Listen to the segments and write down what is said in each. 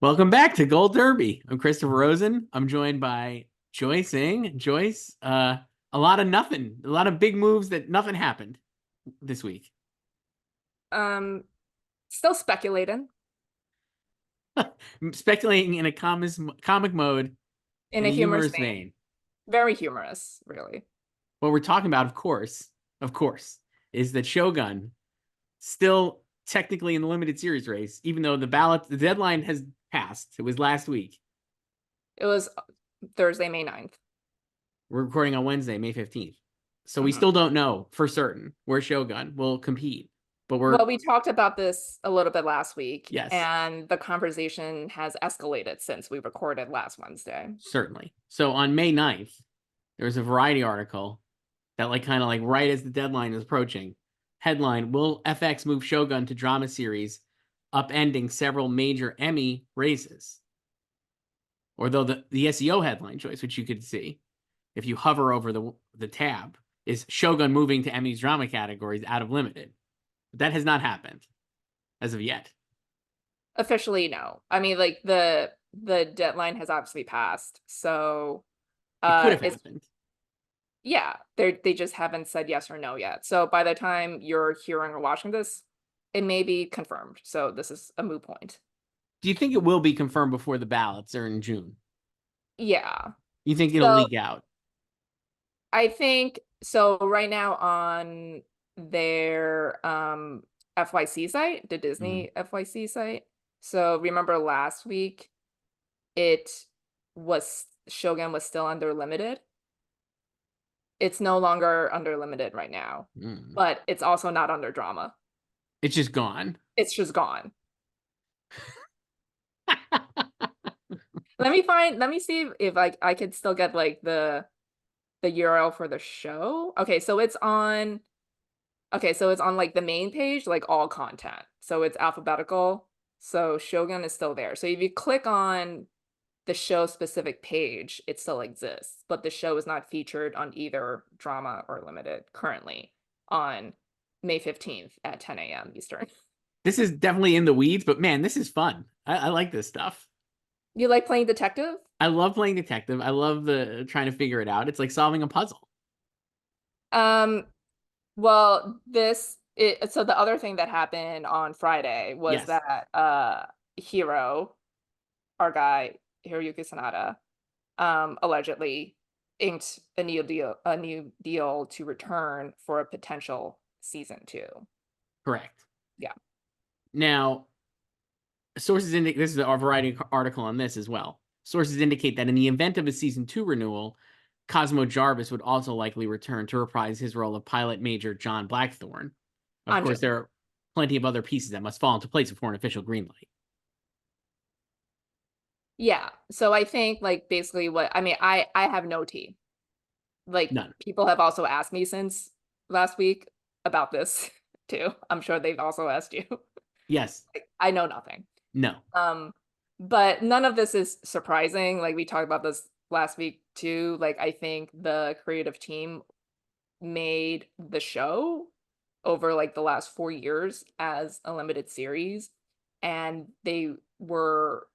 Welcome back to Gold Derby. I'm Christopher Rosen. I'm joined by Joyce Ng. Joyce, a lot of nothing, a lot of big moves that nothing happened this week. Um, Still speculating Speculating in a comic mode in in a a humorous humorous vein. vein. Very humorous, really. What we're talking about, of course, is that Shōgun still technically in the limited series race, even though the deadline has passed. It was last week. It was Thursday, May 9th. We're recording on Wednesday, May 15th. So we Mhm. still don't know for certain where Shōgun will compete. But Well, we talked about this a little bit last week, yes, and the conversation has escalated since we recorded last Wednesday. certainly. So on May 9th, there was a Variety article that kind of right as the deadline is approaching. Headline, will FX move Shōgun to drama series, upending several major Emmy races? Or though the SEO headline choice, which you could see if you hover over the tab, is Shōgun moving to Emmy's drama categories out of limited. But that has not happened as of yet. Officially, no. I mean, like the deadline has obviously passed, so It could have it's happened. yeah, they just haven't said yes or no yet. So by the time you're hearing or watching this, it may be confirmed. So this is a moot point. Do you think it will be confirmed before the ballots are in June? Yeah. You think it'll So leak out? I think so right now on their FYC site, the Mhm. Disney FYC site. So remember last week it was Shogun was still under limited. It's no longer under limited right now, Mm. but it's also not under drama. It's just gone. It's just gone. Let me see if I could still get like the URL for the show. Okay, so it's on like the main page, like all content. So it's alphabetical. So Shogun is still there. So if you click on the show specific page, it still exists, but the show is not featured on either drama or limited currently on May 15th at 10 a.m. Eastern. This is definitely in the weeds, but man, this is fun. I like this stuff. You like playing detective? I love playing detective. I love the trying to figure it out. It's like solving a puzzle. Um, well, so the other thing that happened on Friday was Yes, that Hiro, our guy, Hiroyuki Sanada, allegedly inked a new deal to return for a potential season two. correct. Yeah. Now, sources indicate this is a Variety article on this as well. Sources indicate that in the event of a season 2 renewal, Cosmo Jarvis would also likely return to reprise his role of pilot major John Blackthorne. Of course, Anjo. there are plenty of other pieces that must fall into place before an official green light. Yeah. So I think like basically what I mean, I have no tea. Like None. people have also asked me since last week about this too. I'm sure they've also asked you. Yes. Like, I know nothing. No. Um, but none of this is surprising. Like we talked about this last week too. Like I think the creative team made the show over like the last 4 years as a limited series, and they were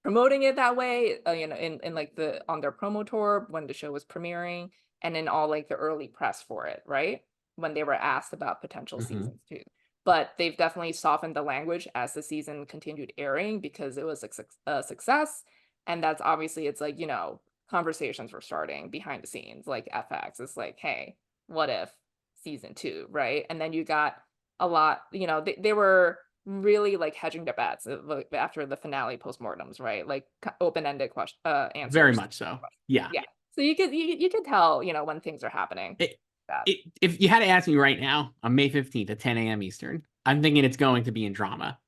promoting it that way, in like the on their promo tour when the show was premiering, and in all like the early press for it, right? When they were asked about potential Mhm. seasons too. But they've definitely softened the language as the season continued airing because it was a success. And that's obviously, it's like, conversations were starting behind the scenes, like FX. It's like, hey, what if season two, right? And then you got a lot, they were really like hedging their bets like, after the finale postmortems, right? Like open-ended question Very answers. much so. Yeah. Yeah. So you could tell, when things are happening. It, That if you had to ask me right now on May 15th at 10 a.m. Eastern, I'm thinking it's going to be in drama.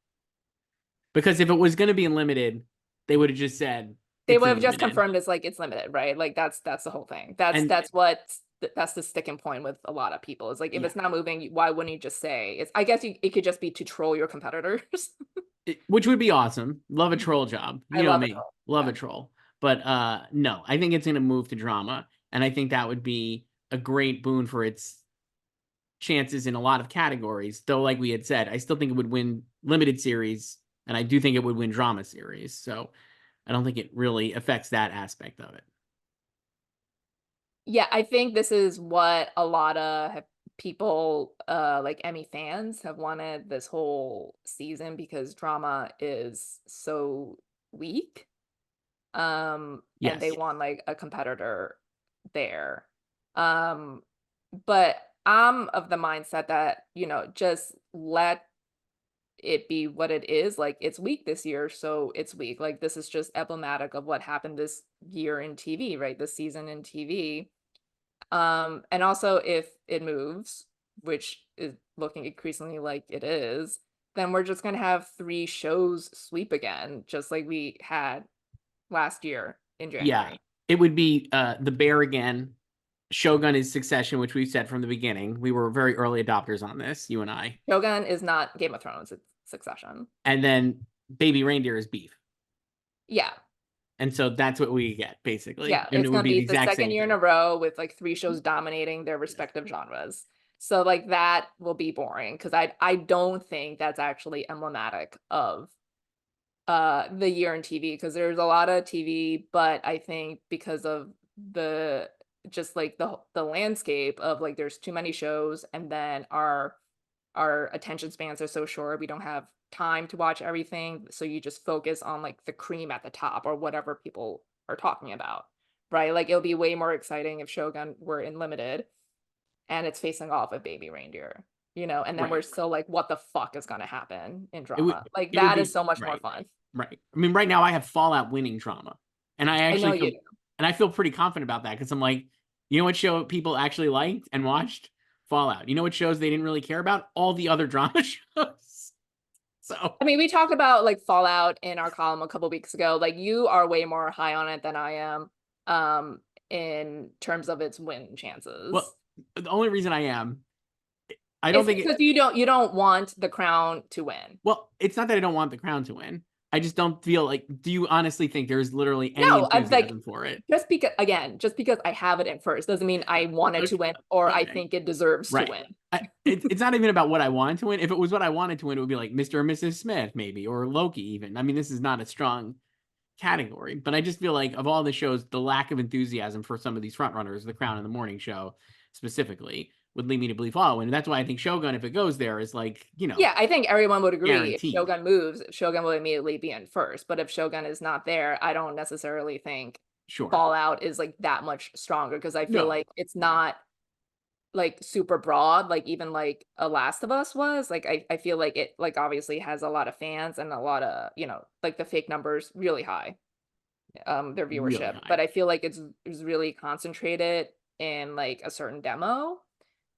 Because if it was going to be in limited, they would have just said they it's would in have just limited. confirmed it's limited, right? Like that's the whole thing. And That's the sticking point with a lot of people. It's like if yeah, it's not moving, why wouldn't you just say it's I guess it could just be to troll your competitors. which would be awesome. Love a troll job. I You know love it me. all. Love Yeah. a troll. But no, I think it's going to move to drama. And I think that would be a great boon for its chances in a lot of categories. Though, like we had said, I still think it would win limited series And I do think it would win drama series. So I don't think it really affects that aspect of it. Yeah, I think this is what a lot of people, like Emmy fans, have wanted this whole season because drama is so weak. And they Yes. want like a competitor there. Um, but I'm of the mindset that, just let it be what it is. Like it's weak this year, so it's weak. Like this is just emblematic of what happened this year in TV, right? This season in TV. And also if it moves, which is looking increasingly like it is, then we're just gonna have three shows sweep again, just like we had last year in Yeah. January. It would be The Bear again. Shogun is Succession, which we've said from the beginning. We were very early adopters on this, you and I. Shogun is not Game of Thrones, it's Succession. And then Baby Reindeer is Beef. Yeah. And so that's what we get, basically. Yeah, And it's it would gonna be the be the exact second same year in thing. a row with like three shows dominating their respective genres. So like that will be boring because I don't think that's actually emblematic of the year in TV because there's a lot of TV, but I think because of the just like the landscape of like there's too many shows and then our attention spans are so short, we don't have time to watch everything, so you just focus on like the cream at the top or whatever people are talking about, right? Like it'll be way more exciting if Shogun were in limited and it's facing off a Baby Reindeer, and then we're Right. still like, what the fuck is gonna happen in It would drama? Like it would that is be so much more right. fun. Right. I mean, right now I have Fallout winning drama. And I I know actually you feel do. and I feel pretty confident about that because I'm like, you know what show people actually liked and watched? Fallout. You know what shows they didn't really care about? All the other drama shows. So I mean, we talked about like Fallout in our column a couple weeks ago. Like you are way more high on it than I am, in terms of its win chances. well, the only reason I am, I don't It's think it because you don't want the crown to win. well, it's not that I don't want the crown to win. I just don't feel like do you honestly think there's literally any No, I'm like, enthusiasm for it? just because I have it in first doesn't mean I want it to Okay. win or I Okay. think it deserves to Right. win. It's not even about what I wanted to win. If it was what I wanted to win, it would be like Mr. and Mrs. Smith, maybe, or Loki, even. I mean, this is not a strong category, but I just feel like of all the shows, the lack of enthusiasm for some of these frontrunners, The Crown and The Morning Show specifically, would lead me to believe Fallout. And that's why I think Shogun, if it goes there, is like, Yeah, I think everyone would agree if guaranteed. Shogun moves, Shogun will immediately be in first. But if Shogun is not there, I don't necessarily think Sure. Fallout is like that much stronger because I feel No. like it's not like super broad, like even like a Last of Us was. Like I feel like it like obviously has a lot of fans and a lot of, like the fake numbers really high, their Really viewership. But high. I feel like it's really concentrated in like a certain demo.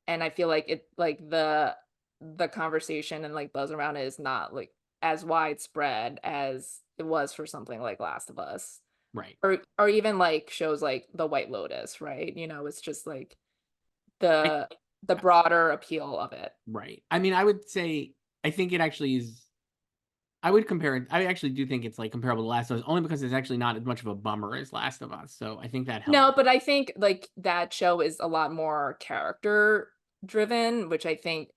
And I feel like it like the conversation and like buzz around it is not like as widespread as it was for something like Last of Us. Right. Or even like shows like The White Lotus, right? It's just like I, the broader appeal of it. right. I mean, I would say, I think it actually is. I would compare it. I actually do think it's like comparable to Last of Us, only because it's actually not as much of a bummer as Last of Us. So I think that helps. No, but I think like that show is a lot more character driven, which I think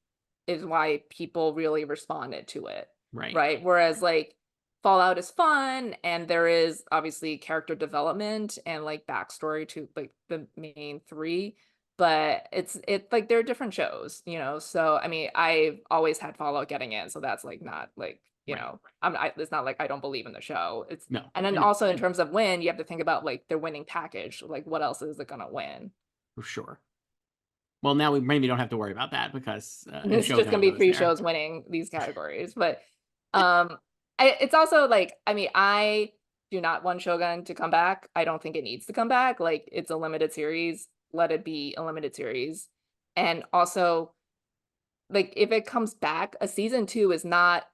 is why people really responded to it, Right. right? Whereas like Fallout is fun and there is obviously character development and like backstory to like the main three, but it's like they're different shows, So I mean, I've always had Fallout getting in, so that's like not like, Right. it's not like I don't believe in the show. No. And then No. also in terms of win, you have to think about like their winning package. Like what else is it gonna win? For sure. Well, now we maybe don't have to worry about that because if It's just Shogun gonna be goes three there. shows winning these categories. But it's also like, I mean, I do not want Shogun to come back. I don't think it needs to come back. Like it's a limited series. Let it be a limited series. And also, like if it comes back, a season two is not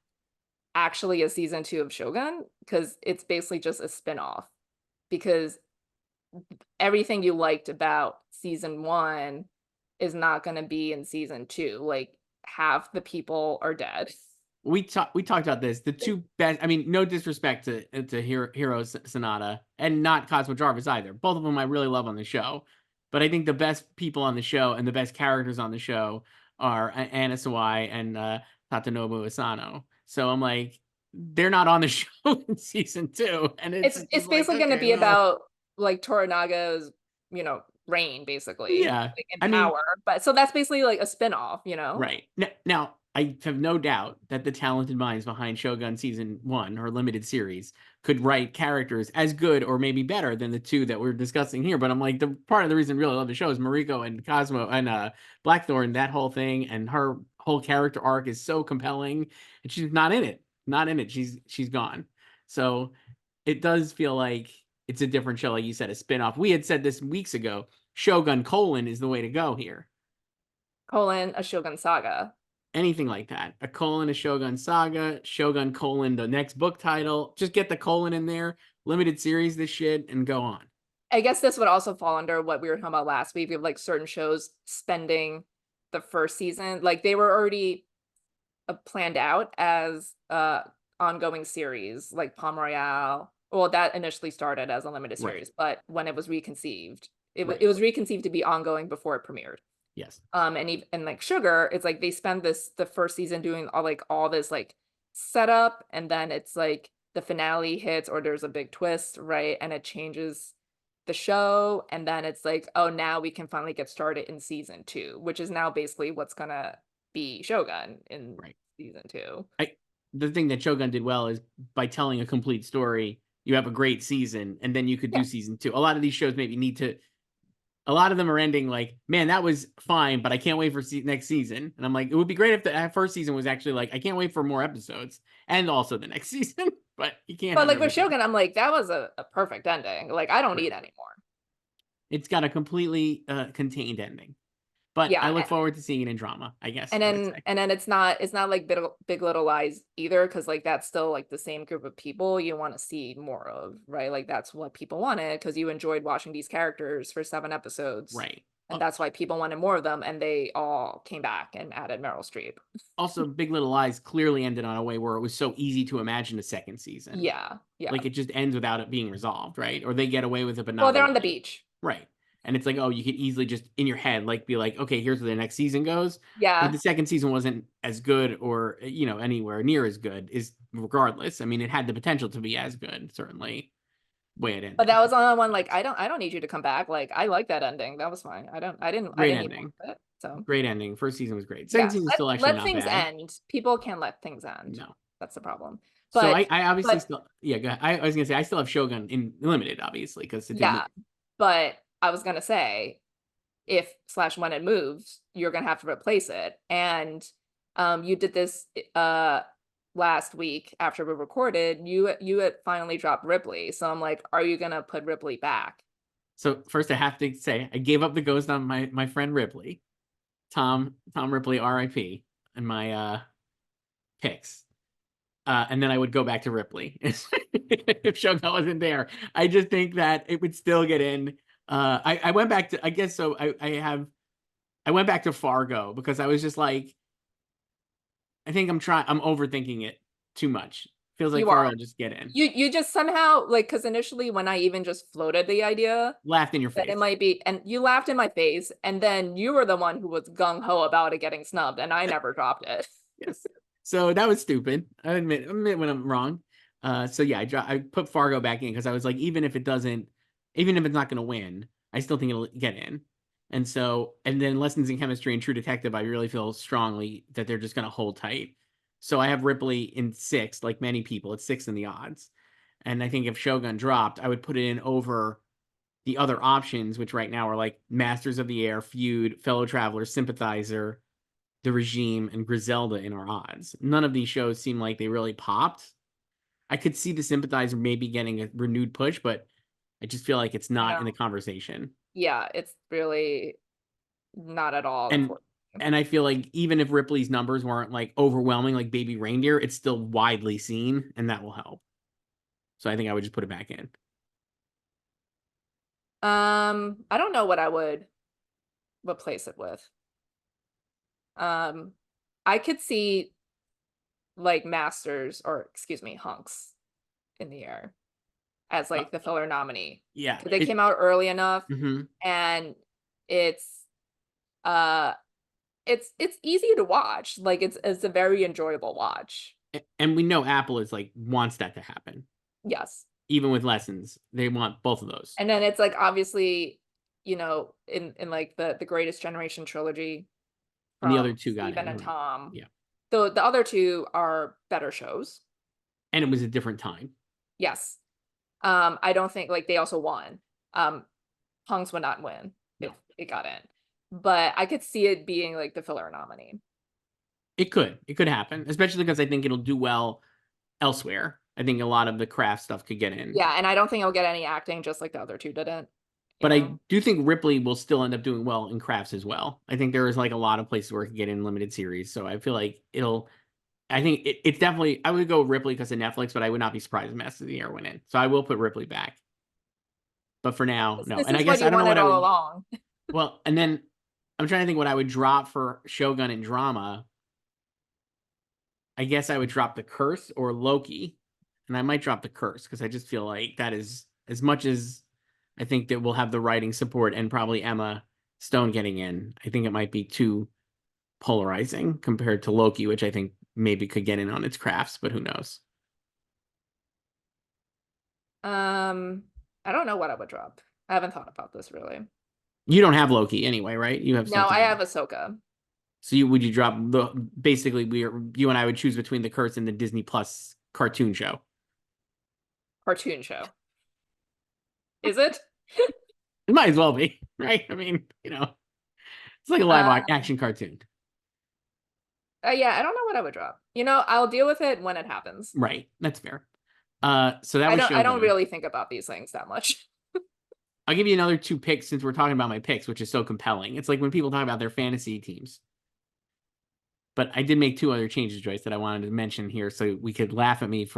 actually a season two of Shogun because it's basically just a spin-off. Because everything you liked about season one is not going to be in season two. Like half the people are dead. We talked about this. The two best. I mean, no disrespect to Hero Sonata and not Cosmo Jarvis either. Both of them I really love on the show, but I think the best people on the show and the best characters on the show are Anna Sawai and Tatenobu Asano. So I'm like, they're not on the show in season 2, and it's It's just like, basically gonna okay, be well, about, like, Toranaga's, reign, basically, yeah. like, in I mean, power, but so that's basically, like, a spinoff, you know? right. Now, I have no doubt that the talented minds behind Shogun season 1 or limited series could write characters as good or maybe better than the two that we're discussing here. But I'm like, the part of the reason I really love the show is Mariko and Cosmo and Blackthorn, that whole thing, and her whole character arc is so compelling, and she's not in it. Not in it. She's gone. So it does feel like it's a different show, like you said, a spin-off. We had said this weeks ago. Shogun : is the way to go here. Colon, a Shogun Saga. Anything like that. A colon, a Shogun saga, Shogun colon, the next book title. Just get the colon in there, limited series, this shit, and go on. I guess this would also fall under what we were talking about last week of, like, certain shows spending the first season. Like, they were already, planned out as, ongoing series, like Palm Royale. Well, that initially started as a limited Right. series, but when it was reconceived, it Right. was reconceived to be ongoing before it premiered. Yes. And like Sugar, it's like they spend the first season doing all this like setup, and then it's like the finale hits or there's a big twist, right? And it changes the show, and then it's like, oh, now we can finally get started in season 2, which is now basically what's gonna be Shogun in Right. season 2. The thing that Shogun did well is by telling a complete story, you have a great season, and then you could Yeah. do season 2. A lot of these shows maybe need to. A lot of them are ending like, man, that was fine, but I can't wait for next season. And I'm like, it would be great if the first season was actually like, I can't wait for more episodes and also the next season, but you can't But have like with everything. Shogun, I'm like, that was a perfect ending. Like, I don't Right. need anymore. It's got a completely contained ending, but I Yeah. look forward to seeing it in drama, I guess And I would then say. and then it's not like Big Little Lies either, because like that's still like the same group of people you want to see more of, right? Like that's what people wanted because you enjoyed watching these characters for 7 episodes. Right. And that's why people wanted more of them, and they all came back and added Meryl Streep. Also, Big Little Lies clearly ended on a way where it was so easy to imagine a second season. Yeah, yeah. Like it just ends without it being resolved, right? Or they get away with it, but Well, not they're on the really. beach. Right. And it's like, oh, you could easily just in your head, like be like, okay, here's where the next season goes. But if Yeah. the second season wasn't as good or, anywhere near as good, is regardless. I mean, it had the potential to be as good, certainly, way it But ended. that was on one like I don't need you to come back. Like I like that ending. That was fine. I Great didn't need more ending. of it. So Great ending. First season was great. Second yeah, season is still actually let not things bad. end. People can let things end. No. That's the problem. So But I obviously but still, yeah, go ahead. I was gonna say I still have Shogun in limited, obviously, because it didn't move. yeah, but I was gonna say if slash when it moves, you're gonna have to replace it. And you did this last week after we recorded. You had finally dropped Ripley. So I'm like, are you gonna put Ripley back? So first I have to say I gave up the ghost on my friend Ripley. Tom Ripley, R.I.P. and my picks. And then I would go back to Ripley if Shogun wasn't there. I just think that it would still get in. I went back to, I guess so. I went back to Fargo because I was just like, I think I'm overthinking it too much. Feels like You are. Fargo just get in. You just somehow like because initially when I even just floated the idea Laughed in your that it face. might be, and you laughed in my face, and then you were the one who was gung ho about it getting snubbed, and I never dropped it. Yes. So that was stupid. I admit when I'm wrong. So yeah, I put Fargo back in because I was like, even if it's not going to win, I still think it'll get in. And then Lessons in Chemistry and True Detective, I really feel strongly that they're just going to hold tight. So I have Ripley in 6, like many people. It's 6 in the odds. And I think if Shogun dropped, I would put it in over the other options, which right now are like Masters of the Air, Feud, Fellow Traveler, Sympathizer, The Regime, and Griselda in our odds. None of these shows seem like they really popped. I could see the Sympathizer maybe getting a renewed push, but I just feel like it's I not know. in the conversation. Yeah, it's really not at all And important. and I feel like even if Ripley's numbers weren't like overwhelming like Baby Reindeer, it's still widely seen, and that will help. So I think I would just put it back in. I don't know what I would replace it with. Um, I could see like Masters or excuse me, Hunks in the air as Uh, like the filler nominee. yeah. 'Cause they came out early enough, Mhm. and it's uh it's easy to watch. Like it's a very enjoyable watch. And we know Apple is like wants that to happen. Yes. Even with lessons, they want both of those. And then it's like obviously, in like the Greatest Generation trilogy And the from other two got Stephen in, and right? Tom. Yeah. The other two are better shows. And it was a different time. Yes. I don't think like they also won. Punks would not win if No. it got in. But I could see it being like the filler nominee. It could happen, especially because I think it'll do well elsewhere. I think a lot of the craft stuff could get in. Yeah, and I don't think I'll get any acting just like the other two didn't. But I do think Ripley will still end up doing well in crafts as well. I think there is like a lot of places where it can get in limited series. So I feel like I think it's definitely, I would go Ripley because of Netflix, but I would not be surprised if Masters of the Air went in. So I will put Ripley back. But for now, no. This And I is what guess you I don't know wanted what I all would. along. Well, and then I'm trying to think what I would drop for Shogun and drama. I guess I would drop The Curse or Loki. And I might drop The Curse because I just feel like that is as much as I think that we'll have the writing support and probably Emma Stone getting in. I think it might be too polarizing compared to Loki, which I think maybe could get in on its crafts, but who knows? I don't know what I would drop. I haven't thought about this really. You don't have Loki anyway, right? You have No, something I have else. Ahsoka. So would you drop the basically you and I would choose between The Curse and the Disney Plus cartoon show. Cartoon show. Is it? It might as well be, right? I mean, it's like a live action cartoon. Yeah, I don't know what I would drop. I'll deal with it when it happens. Right. That's fair. So that I was don't Shogun. really think about these things that much. I'll give you another two picks since we're talking about my picks, which is so compelling. It's like when people talk about their fantasy teams. But I did make two other changes, Joyce, that I wanted to mention here so we could laugh at me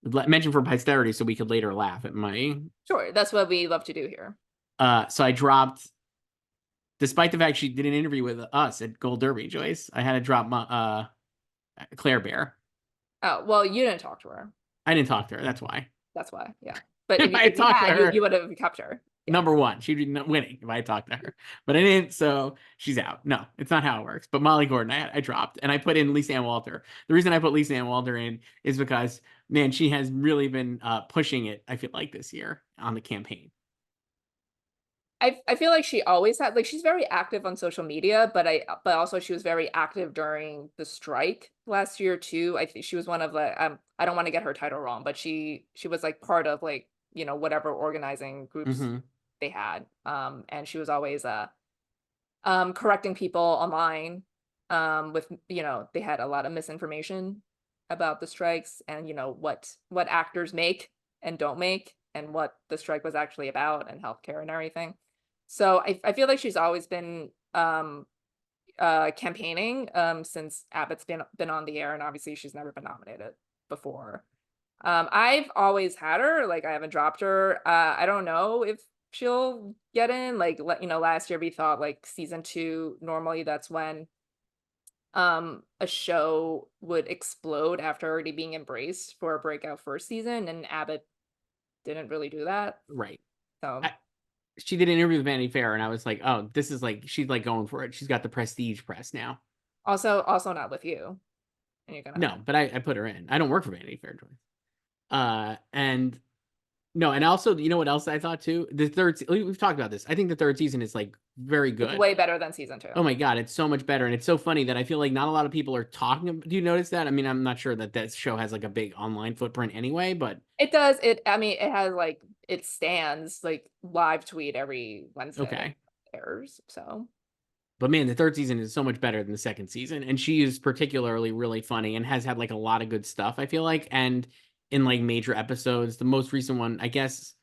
mention for posterity so we could later laugh at my. Sure, that's what we love to do here. So I dropped, despite the fact she did an interview with us at Gold Derby, Joyce, I had to drop my Claire Bear. Oh, well, you didn't talk to her. I didn't talk to her. That's why. That's why, yeah. But If I if you talked to had, her, you would have kept her. Yeah. Number one, she'd be winning if I talked to her, but I didn't, so she's out. No, it's not how it works. But Molly Gordon, I dropped, and I put in Lisa Ann Walter. The reason I put Lisa Ann Walter in is because, man, she has really been pushing it, I feel like, this year on the campaign. I feel like she always had, like, she's very active on social media, but also she was very active during the strike last year too. I think she was one of the I don't want to get her title wrong, but she was like part of like, whatever organizing groups they had. And she was always correcting people online with, they had a lot of misinformation about the strikes and what actors make and don't make and what the strike was actually about and healthcare and everything. So I feel like she's always been campaigning since Abbott's been on the air, and obviously she's never been nominated before. I've always had her, like I haven't dropped her. I don't know if she'll get in. Like last year we thought like season 2, normally that's when a show would explode after already being embraced for a breakout first season, and Abbott didn't really do that. Right. So she did an interview with Vanity Fair, and I was like, oh, this is like, she's like going for it. She's got the prestige press now. Also not with you. And you're gonna No, but I put her in. I don't work for Vanity Fair, and no, and also, you know what else I thought too? We've talked about this. I think the third season is like very good. It's way better than season 2. Oh my God, it's so much better. And it's so funny that I feel like not a lot of people are talking. Do you notice that? I mean, I'm not sure that show has like a big online footprint anyway, but it does. I mean, it has like, it stands like live tweet every Wednesday. Okay. Airs, so. But man, the third season is so much better than the second season. And she is particularly really funny and has had like a lot of good stuff, I feel like. And in like major episodes, the most recent one, I guess,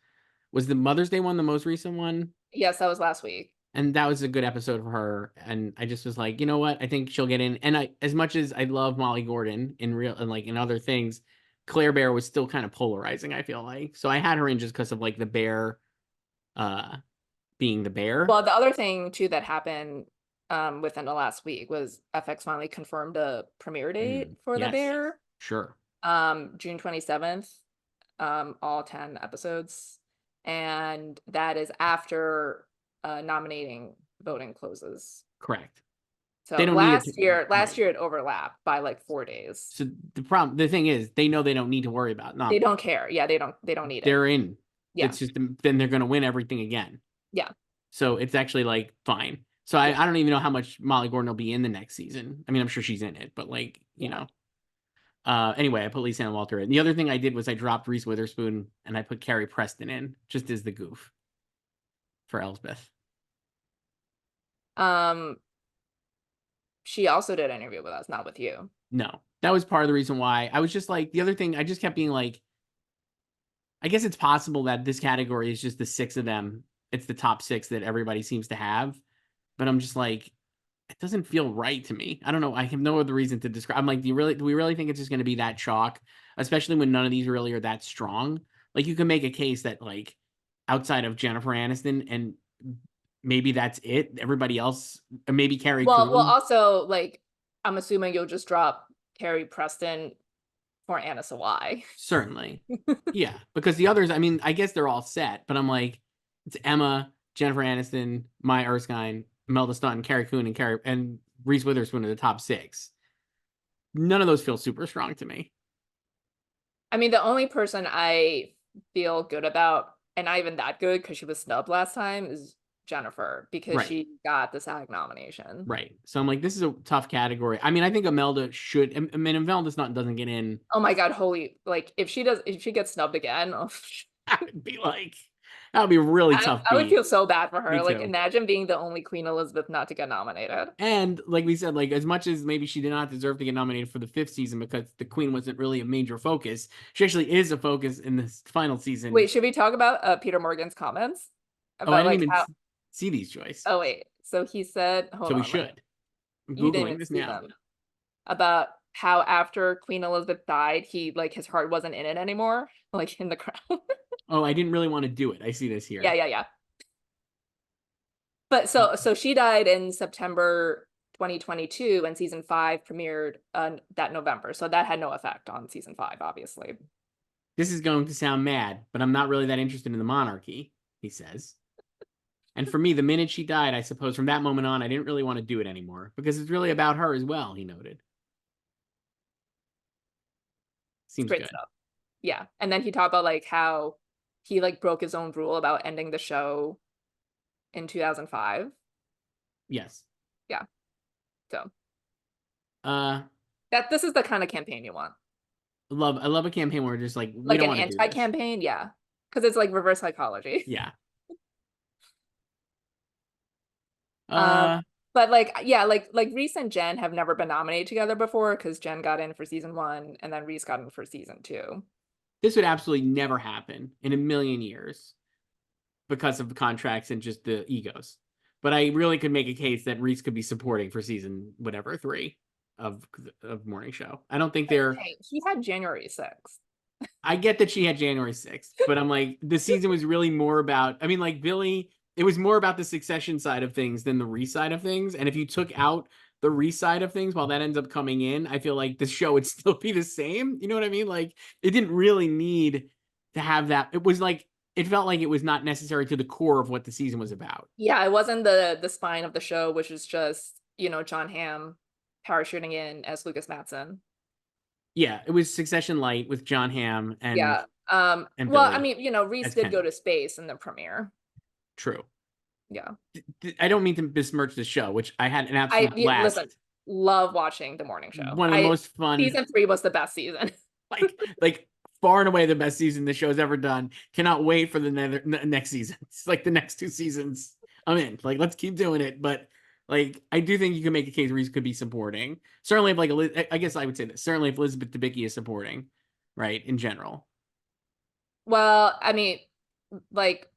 was the Mother's Day one, the most recent one. Yes, that was last week. And that was a good episode for her. And I just was like, you know what? I think she'll get in. And as much as I love Molly Gordon in real and like in other things, Claire Bear was still kind of polarizing, I feel like. So I had her in just because of like the bear being the bear. Well, the other thing too that happened within the last week was FX finally confirmed a premiere date for the bear. Sure. June 27th, all 10 episodes. And that is after nominating voting closes. Correct. So They don't need it to, last right. year it overlapped by like 4 days. So the thing is, they know they don't need to worry about They numbers. don't care. Yeah, they don't need it. They're in. Yeah. It's just then they're going to win everything again. Yeah. So it's actually like fine. So Yeah. I don't even know how much Molly Gordon will be in the next season. I mean, I'm sure she's in it, but like, you Yeah. know. Anyway, I put Lisa Ann Walter in. The other thing I did was I dropped Reese Witherspoon and I put Carrie Preston in just as the goof for Elsbeth. She also did an interview with us, not with you. No, that was part of the reason why I was just like the other thing. I just kept being like, I guess it's possible that this category is just the six of them. It's the top six that everybody seems to have, but I'm just like, it doesn't feel right to me. I don't know. I have no other reason to describe. I'm like, do we really think it's just going to be that chalk, especially when none of these really are that strong? Like, you can make a case that like outside of Jennifer Aniston and maybe that's it. Everybody else, maybe Carrie Well, Coon. also like I'm assuming you'll just drop Carrie Preston for Anna Sawai. Certainly. Yeah, because the others, I mean, I guess they're all set, but I'm like, it's Emma, Jennifer Aniston, Maya Erskine, Imelda Staunton, Carrie Coon, and Reese Witherspoon are the top six. None of those feel super strong to me. I mean, the only person I feel good about, and not even that good because she was snubbed last time, is Jennifer because Right. she got the SAG nomination. Right. So I'm like, this is a tough category. I mean, I think Imelda should. I mean, Imelda Staunton doesn't get in. Oh my God, holy, like if she gets snubbed again, oh, I would be like, that would be a really tough I would beat. feel so bad for Me her. Like too. imagine being the only Queen Elizabeth not to get nominated. And like we said, like as much as maybe she did not deserve to get nominated for the fifth season because the Queen wasn't really a major focus, she actually is a focus in this final season. Wait, should we talk about Peter Morgan's comments Oh, I about didn't like even how? see these, Joyce. Oh wait, so he said, hold So we on, let me. should. I'm You didn't Googling even this see now. them. About how after Queen Elizabeth died, he like his heart wasn't in it anymore, like in the crown. Oh, I didn't really want to do it. I see this Yeah, here. yeah, yeah. But so she died in September 2022, and season 5 premiered that November. So that had no effect on season 5, obviously. This is going to sound mad, but I'm not really that interested in the monarchy, he says. And for me, the minute she died, I suppose from that moment on, I didn't really want to do it anymore because it's really about her as well, he noted. It's Seems great good. stuff. Yeah. And then he talked about like how he like broke his own rule about ending the show in 2005. Yes. Yeah. So Uh, that this is the kind of campaign you want. I love a campaign where we're just like, we Like don't an want to do this. anti-campaign, yeah. Because it's like reverse psychology. Yeah. Um, Uh, but like yeah, like Reese and Jen have never been nominated together before because Jen got in for season 1 and then Reese got in for season 2. this would absolutely never happen in a million years because of the contracts and just the egos. But I really could make a case that Reese could be supporting for season whatever 3 of Morning Show. I don't think they're. Hey, he had January 6th. I get that she had January 6th, but I'm like, the season was really more about. I mean, like Billy, it was more about the Succession side of things than the Reese side of things. And if you took out the Reese side of things, while that ends up coming in, I feel like the show would still be the same. You know what I mean? Like, it didn't really need to have that. It was like it felt like it was not necessary to the core of what the season was about. Yeah, it wasn't the spine of the show, which is just, John Hamm parachuting in as Lucas Matson. Yeah, it was Succession Light with John Hamm Yeah. and Well, I Billy mean, Reese as did go Kendall. to space in the premiere. True. Yeah. I don't mean to besmirch the show, which I had an I absolute listen, blast. love watching the morning show. One of the most fun, Season 3 was the best season. like far and away the best season the show's ever done. Cannot wait for the next season. It's like the next 2 seasons. I'm in. Like, let's keep doing it. But like, I do think you can make a case Reese could be supporting. Certainly, if like I guess I would say this. Certainly, if Elizabeth Debicki is supporting, right in general. Well, I mean, like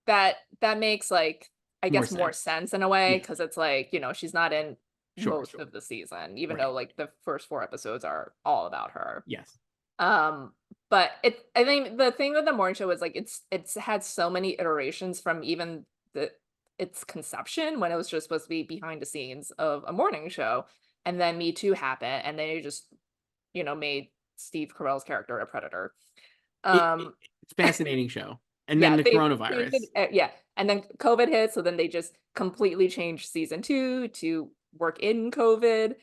that makes like I More guess more sense. sense in a way Yeah. because it's like, she's not in Sure. most of the season, even Right. though like the first 4 episodes are all about her. Yes. But I think the thing with the morning show is like it's had so many iterations from even its conception when it was just supposed to be behind the scenes of a morning show, and then Me Too happened, and they just made Steve Carell's character a predator. It's a fascinating show. And then Yeah, the they did, coronavirus. yeah, and then COVID hit, so then they just completely changed season 2 to work in COVID.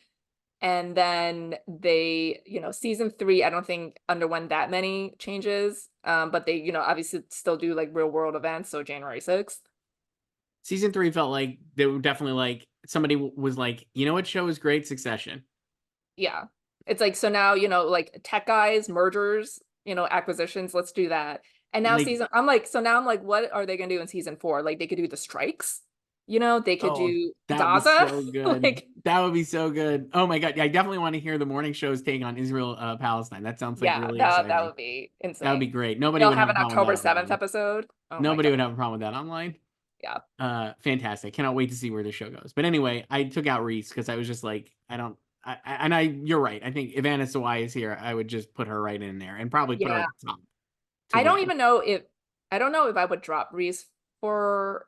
And then they, season 3, I don't think underwent that many changes. But they, obviously still do like real world events. So January 6th. Season 3 felt like they were definitely like somebody was like, you know what show is great? Succession. Yeah. It's like, so now, like tech guys, mergers, acquisitions, let's do that. And now Like, so now I'm like, what are they gonna do in season 4? Like they could do the strikes, they could oh, do that would be Gaza. so good. Like, That would be so good. Oh my God. Yeah, I definitely want to hear the morning show's take on Israel, Palestine. That sounds like yeah, really that exciting. would be That would be insane. great. Nobody They'll would have have a an problem with October that 7th online. episode. Oh my Nobody God. would have a problem with that online. Yeah. Fantastic. Cannot wait to see where the show goes. But anyway, I took out Reese because I was just like, you're right. I think if Anna Sawai is here, I would just put her right in there and probably put her Yeah. at the top to I don't win. even know if I don't know if I would drop Reese for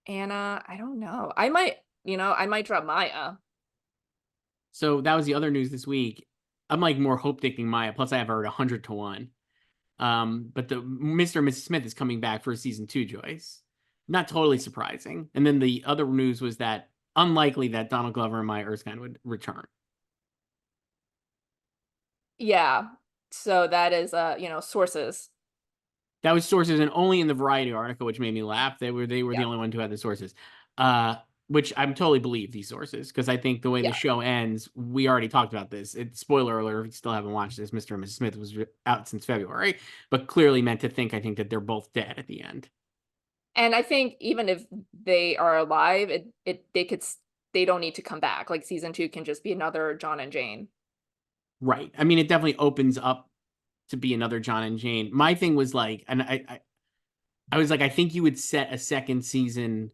Anna. I don't know. I might drop Maya. So that was the other news this week. I'm like more hope taking Maya. Plus, I have her at 100-1. But the Mr. and Mrs. Smith is coming back for season 2, Joyce. Not totally surprising. And then the other news was that unlikely that Donald Glover and Maya Erskine would return. Yeah. So that is sources. That was sources, and only in the Variety article, which made me laugh. They were the Yeah. only one who had the sources. Which I'm totally believe these sources because I think the way the Yeah. show ends, we already talked about this. It's spoiler alert if you still haven't watched this. Mr. and Mrs. Smith was out since February, but clearly meant to think. I think that they're both dead at the end. And I think even if they are alive, they don't need to come back. Like season 2 can just be another John and Jane. Right. I mean, it definitely opens up to be another John and Jane. My thing was like, and I was like, I think you would set a second season.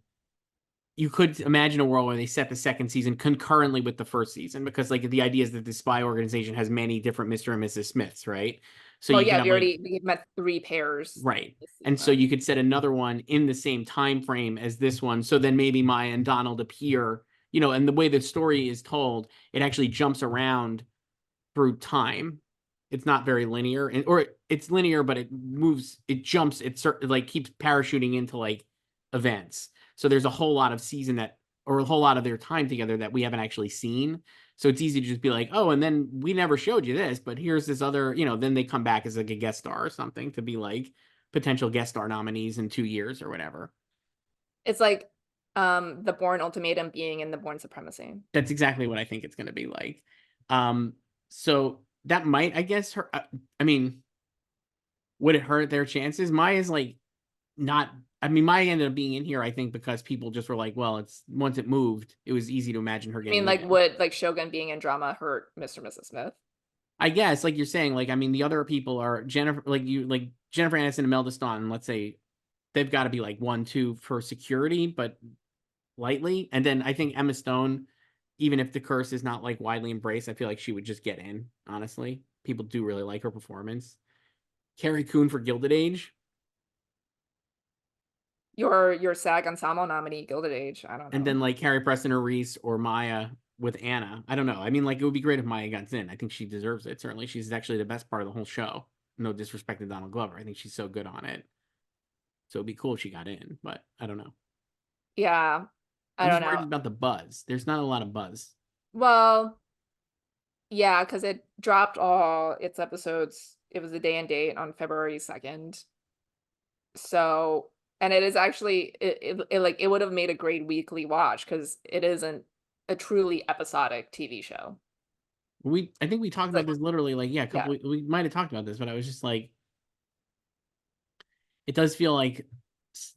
You could imagine a world where they set the second season concurrently with the first season because like the idea is that the spy organization has many different Mr. and Mrs. Smiths, right? So Well, you could yeah, have like we met 3 pairs right. this And so season. you could set another one in the same time frame as this one. So then maybe Maya and Donald appear, and the way the story is told, it actually jumps around through time. It's not very linear, or it's linear, but it moves, it jumps, it like keeps parachuting into like events. So there's a whole lot of season that, or a whole lot of their time together that we haven't actually seen. So it's easy to just be like, oh, and then we never showed you this, but here's this other, then they come back as like a guest star or something to be like potential guest star nominees in 2 years or whatever. It's like the Bourne Ultimatum being in the Bourne Supremacy. That's exactly what I think it's going to be like. Um, so that might, I guess, her. I mean, would it hurt their chances? Maya's like not. I mean, Maya ended up being in here, I think, because people just were like, well, it's once it moved, it was easy to imagine her I mean, getting like, in. would like Shogun being in drama hurt Mr. and Mrs. Smith? I guess, like you're saying, like I mean, the other people are Jennifer, like Jennifer Aniston and Imelda Staunton. Let's say they've got to be like 1, 2 for security, but lightly. And then I think Emma Stone, even if the curse is not like widely embraced, I feel like she would just get in. Honestly, people do really like her performance. Carrie Coon for Gilded Age. Your SAG Ensemble nominee, Gilded Age. I don't And know. then like Carrie Preston or Reese or Maya with Anna. I don't know. I mean, like it would be great if Maya got in. I think she deserves it. Certainly, she's actually the best part of the whole show. No disrespect to Donald Glover. I think she's so good on it. So it'd be cool if she got in, but I don't know. Yeah, I I'm don't just know. worried about the buzz. There's not a lot of buzz. Well, yeah, because it dropped all its episodes. It was a day and date on February 2nd. So, and it is actually like it would have made a great weekly watch because it isn't a truly episodic TV show. I think we talked It's about like, this literally like, yeah, yeah, we might have talked about this, but I was just like, it does feel like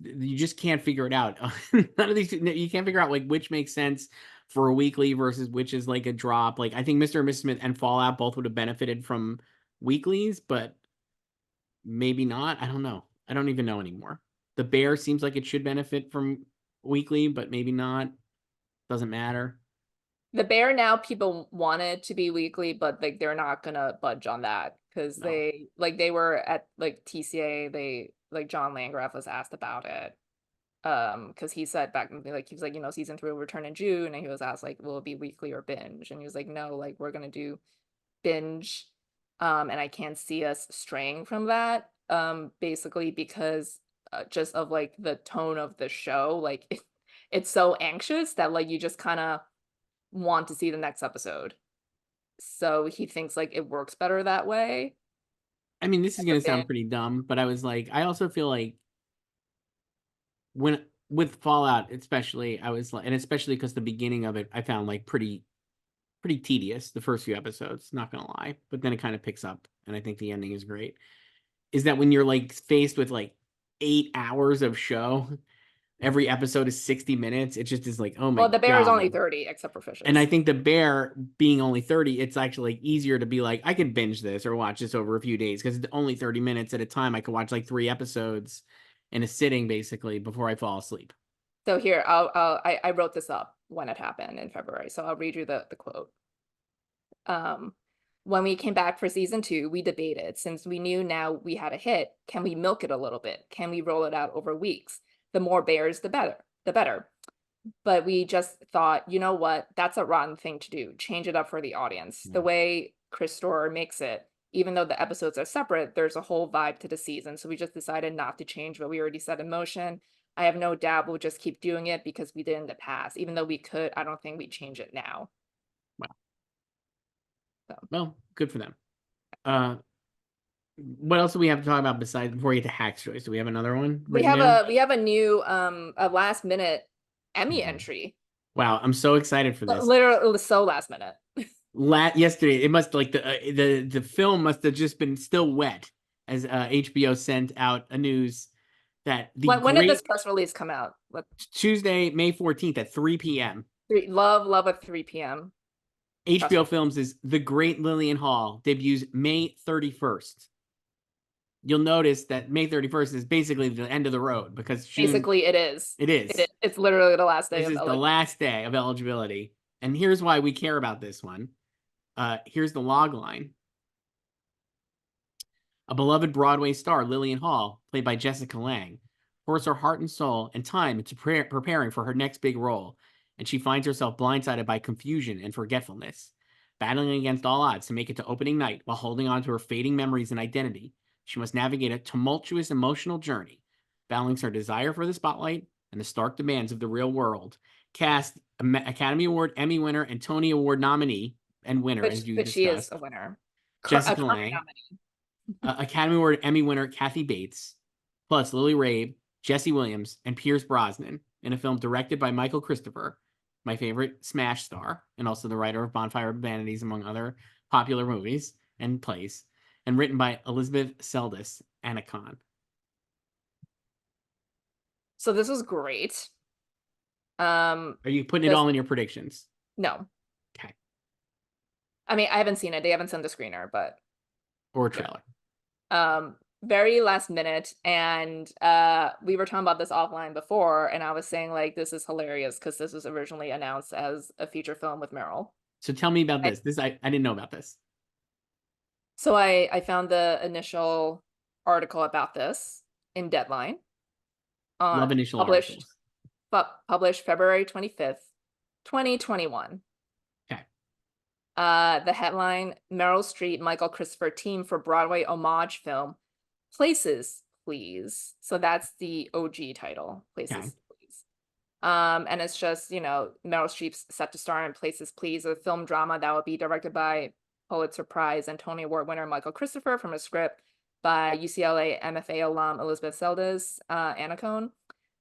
you just can't figure it out. None of these, you can't figure out like which makes sense for a weekly versus which is like a drop. Like I think Mr. and Mrs. Smith and Fallout both would have benefited from weeklies, but maybe not. I don't know. I don't even know anymore. The Bear seems like it should benefit from weekly, but maybe not. Doesn't matter. The Bear now people want it to be weekly, but like they're not gonna budge on that because No. they were at like TCA. They like John Landgraf was asked about it. Because he said back like he was like, season 3 will return in June, and he was asked like, will it be weekly or binge? And he was like, no, like we're gonna do binge. And I can't see us straying from that. Basically because just of like the tone of the show, like it's so anxious that like you just kind of want to see the next episode. So he thinks like it works better that way. I mean, this is going to sound pretty dumb, but I was like, I also feel like when with Fallout, especially, I was like, and especially because the beginning of it, I found like pretty tedious, the first few episodes, not gonna lie, but then it kind of picks up, and I think the ending is great. Is that when you're like faced with like 8 hours of show, every episode is 60 minutes, it just is like, oh my Well, the bear is God. only 30, except for fishes. And I think the bear being only 30, it's actually like easier to be like, I could binge this or watch this over a few days because it's only 30 minutes at a time. I could watch like 3 episodes in a sitting basically before I fall asleep. So here, I wrote this up when it happened in February, so I'll read you the quote. When we came back for season 2, we debated, since we knew now we had a hit, can we milk it a little bit? Can we roll it out over weeks? The more bears, the better. But we just thought, you know what? That's a rotten thing to do. Change it up for the audience. The way Chris Storer makes it, even though the episodes are separate, there's a whole vibe to the season. So we just decided not to change what we already set in motion. I have no doubt we'll just keep doing it because we did in the past. Even though we could, I don't think we'd change it now. Wow. So. Well, good for them. What else do we have to talk about besides before we get to Hacks Choice? Do we have another one? We have a new a last minute Emmy entry. Wow, I'm so excited for this. Literally so last minute. Yesterday, it must like the film must have just been still wet as HBO sent out a news that when did this press release come out? Tuesday, May 14th at 3 p.m. Love at 3 p.m. HBO Films is The Great Lillian Hall debuts May 31st. You'll notice that May 31st is basically the end of the road because basically it is. It is. It's literally the last day. This is the last day of eligibility, and here's why we care about this one. Here's the log line. A beloved Broadway star, Lillian Hall, played by Jessica Lange, pours her heart and soul and time into preparing for her next big role, and she finds herself blindsided by confusion and forgetfulness. Battling against all odds to make it to opening night while holding on to her fading memories and identity, she must navigate a tumultuous emotional journey, balancing her desire for the spotlight and the stark demands of the real world. Cast Academy Award, Emmy winner, and Tony Award nominee and winner, as you discussed. She is a winner. Jessica Lange. Academy Award, Emmy winner Kathy Bates, plus Lily Rabe, Jesse Williams, and Pierce Brosnan in a film directed by Michael Christopher, my favorite Smash star, and also the writer of Bonfire of Vanities, among other popular movies and plays, and written by Elizabeth Seldes and Khan. So this was great. Are you putting it all in your predictions? No. Okay. I mean, I haven't seen it. They haven't sent the screener, but or a trailer. Very last minute, and we were talking about this offline before, and I was saying like this is hilarious because this was originally announced as a feature film with Meryl. So tell me about this. I didn't know about this. So I found the initial article about this in Deadline. Love initial articles. Published February 25th, 2021. Okay. The headline, Meryl Streep, Michael Christopher team for Broadway homage film, Places, Please. So that's the OG title, Places, Please. And it's just, you know, Meryl Streep's set to star in Places, Please, a film drama that will be directed by Pulitzer Prize and Tony Award winner Michael Christopher from a script by UCLA MFA alum Elizabeth Seldes, Anacone.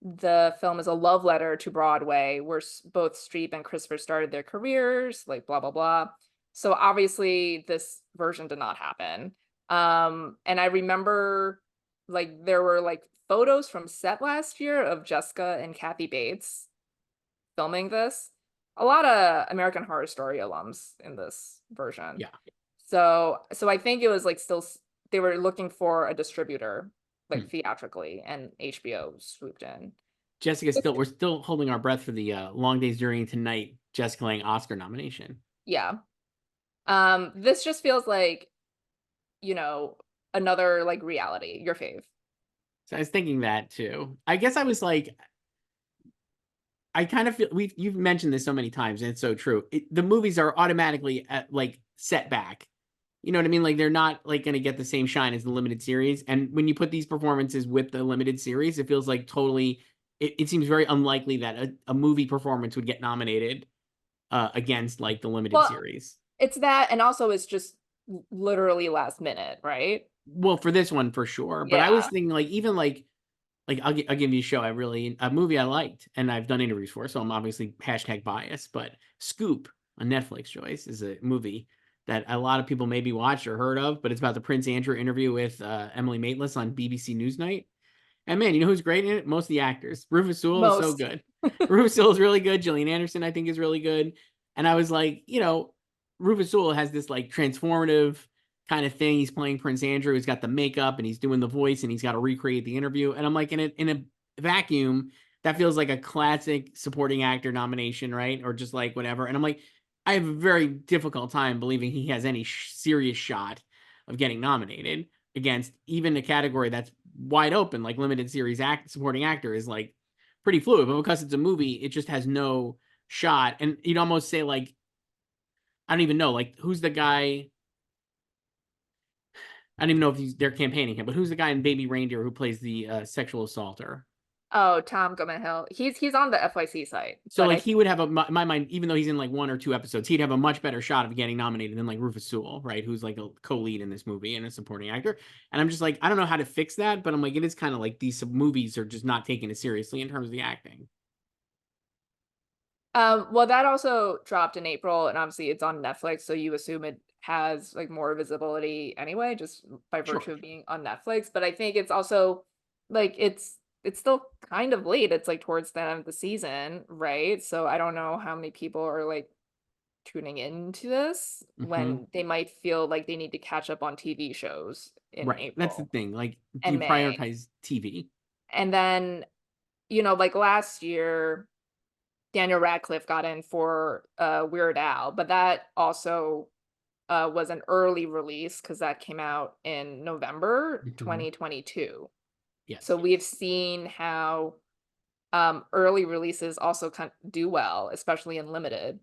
The film is a love letter to Broadway, where both Streep and Christopher started their careers, like blah, blah, blah. So obviously this version did not happen. And I remember like there were like photos from set last year of Jessica and Kathy Bates filming this. A lot of American Horror Story alums in this version. Yeah. So I think it was like still, they were looking for a distributor like theatrically, and HBO swooped in. We're still holding our breath for the Long Days Journey Tonight Jessica Lange Oscar nomination. Yeah. This just feels like, you know, another like reality, your fave. So I was thinking that too. I guess I was like, I kind of feel you've mentioned this so many times, and it's so true. The movies are automatically like set back. You know what I mean? Like they're not like going to get the same shine as the limited series. And when you put these performances with the limited series, it feels like totally, it seems very unlikely that a movie performance would get nominated against like the limited Well, series. it's that, and also it's just literally last minute, right? Well, for this one for sure, but I was Yeah. thinking like even like I'll give you a show a movie I liked and I've done interviews for, so I'm obviously hashtag biased. But Scoop on Netflix, Joyce, is a movie that a lot of people maybe watched or heard of, but it's about the Prince Andrew interview with Emily Maitlis on BBC Newsnight. And man, you know who's great in it? Most of the actors. Rufus Sewell is so Most. good. Rufus Sewell is really good. Gillian Anderson, I think, is really good. And I was like, Rufus Sewell has this like transformative kind of thing. He's playing Prince Andrew. He's got the makeup and he's doing the voice and he's got to recreate the interview. And I'm like, in a vacuum, that feels like a classic supporting actor nomination, right? Or just like whatever. And I'm like, I have a very difficult time believing he has any serious shot of getting nominated against even a category that's wide open, like limited series supporting actor is like pretty fluid. But because it's a movie, it just has no shot. And you'd almost say like, I don't even know, like who's the guy? I don't even know if they're campaigning him, but who's the guy in Baby Reindeer who plays the sexual assaulter? Oh, Tom Hill. He's on the FYC site, So but like I he think would have in my mind, even though he's in like one or two episodes, he'd have a much better shot of getting nominated than like Rufus Sewell, right? Who's like a co-lead in this movie and a supporting actor. And I'm just like, I don't know how to fix that, but I'm like, it is kind of like these movies are just not taking it seriously in terms of the acting. well, that also dropped in April, and obviously it's on Netflix, so you assume it has like more visibility anyway, just by Sure. virtue of being on Netflix. But I think it's also like it's still kind of late. It's like towards the end of the season, right? So I don't know how many people are like tuning into this Mm-hmm. when they might feel like they need to catch up on TV shows in Right. That's the April thing. Like, do and you May. prioritize TV? And then, like last year, Daniel Radcliffe got in for Weird Al, but that also was an early release because that came out in November Mm-hmm. 2022. So Yes. we've seen how early releases also do well, especially in limited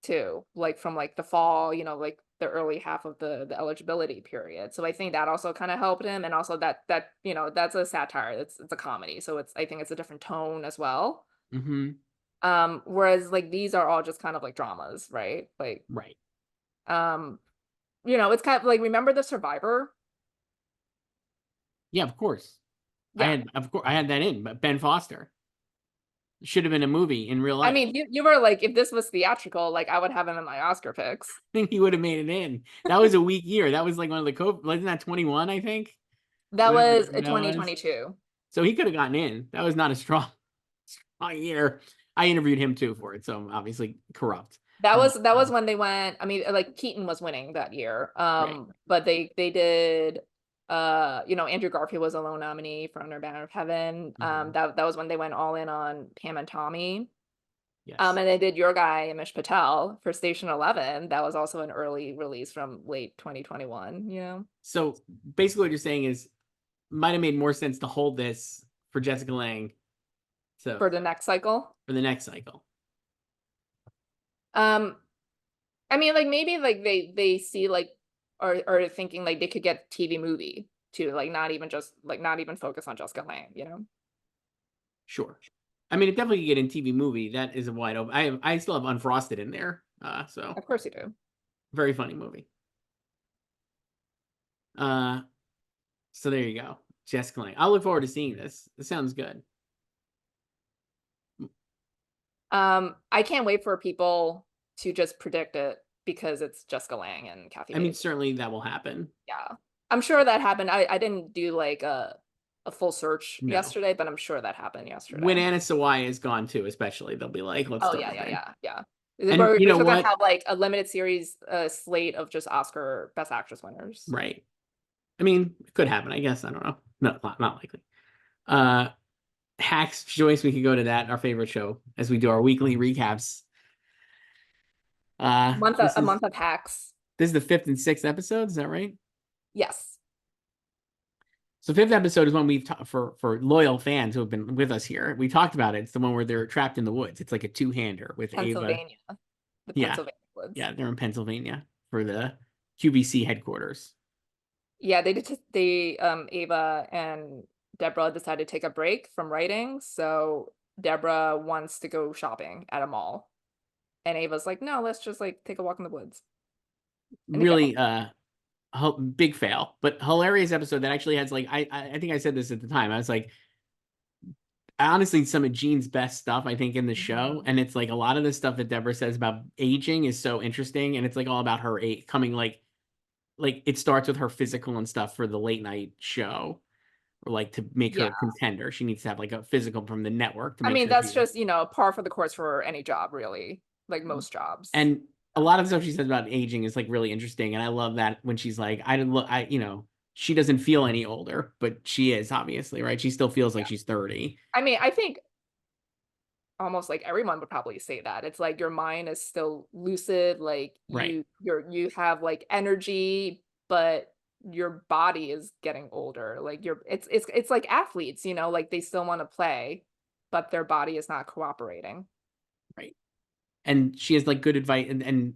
too, like from like the fall, like the early half of the eligibility period. So I think that also kind of helped him, and also that's a satire. It's a comedy, so I think it's a different tone as well. Mm-hmm. Whereas like these are all just kind of like dramas, right? Like, Right. um, it's kind of like, remember The Survivor? Yeah, of course. Yeah. Of course I had that in, but Ben Foster should have been a movie in real I life. mean, you were like, if this was theatrical, like I would have him in my Oscar picks. I think he would have made it in. That was a weak year. That was like one of the wasn't that 21, I think? That was Whatever a that was. 2022. So he could have gotten in. That was not a strong year. I interviewed him too for it, so I'm obviously corrupt. That was when they went. I mean, like Keaton was winning that year. Right. But they did. Andrew Garfield was a lone nominee for Under Banner of Heaven. Mm-hmm. That was when they went all in on Pam and Tommy. Yes. And they did Your Guy, Amish Patel, for Station 11. That was also an early release from late 2021. So basically what you're saying is might have made more sense to hold this for Jessica Lange so For the next cycle. for the next cycle. Um, I mean, like maybe like they see like or thinking like they could get TV movie too, like not even focus on Jessica Lange. Sure. I mean, it definitely could get in TV movie. That is a wide open. I still have Unfrosted in there. So Of course you do. very funny movie. Uh, so there you go. Jessica Lange. I'll look forward to seeing this. This sounds good. I can't wait for people to just predict it because it's Jessica Lange and Kathy I mean, Bates. certainly that will happen. Yeah. I'm sure that happened. I didn't do like a full search No. yesterday, but I'm sure that happened When yesterday. Anna Sawai is gone too, especially, they'll be like, let's Oh throw yeah, her yeah, in. yeah, yeah. And We're you know still gonna what? have like a limited series slate of just Oscar Best Actress winners. Right. I mean, it could happen, I guess. I don't know. No, not likely. Uh Hacks, Joyce, we could go to that, our favorite show, as we do our weekly recaps. Uh this A is month of hacks. this is the fifth and sixth episode, is that right? Yes. So fifth episode is one we've for loyal fans who have been with us here. We talked about it. It's the one where they're trapped in the woods. It's like a two-hander with Ava. Pennsylvania. The Yeah, Pennsylvania woods. yeah, they're in Pennsylvania for the QVC headquarters. Yeah, Ava and Deborah decided to take a break from writing, so Deborah wants to go shopping at a mall. And Ava's like, no, let's just like take a walk in the woods. And he failed. Really big fail, but hilarious episode that actually has like I think I said this at the time. I was like, honestly, some of Jean's best stuff I think in the show, Mhm. and it's like a lot of the stuff that Deborah says about aging is so interesting, and it's like all about her age coming like it starts with her physical and stuff for the late night show, or like to make her Yeah. a contender, she needs to have like a physical from the network to I make mean, sure that's she just, par for the course for any job, really. Like most jobs. and a lot of the stuff she says about aging is like really interesting, and I love that when she's like, I didn't look, she doesn't feel any older, but she is obviously right. She still feels like Yeah. she's 30. I mean, I think almost like everyone would probably say that. It's like your mind is still lucid, like Right, you have like energy, but your body is getting older. Like it's like athletes, like they still want to play, but their body is not cooperating. right. And she has like good advice, and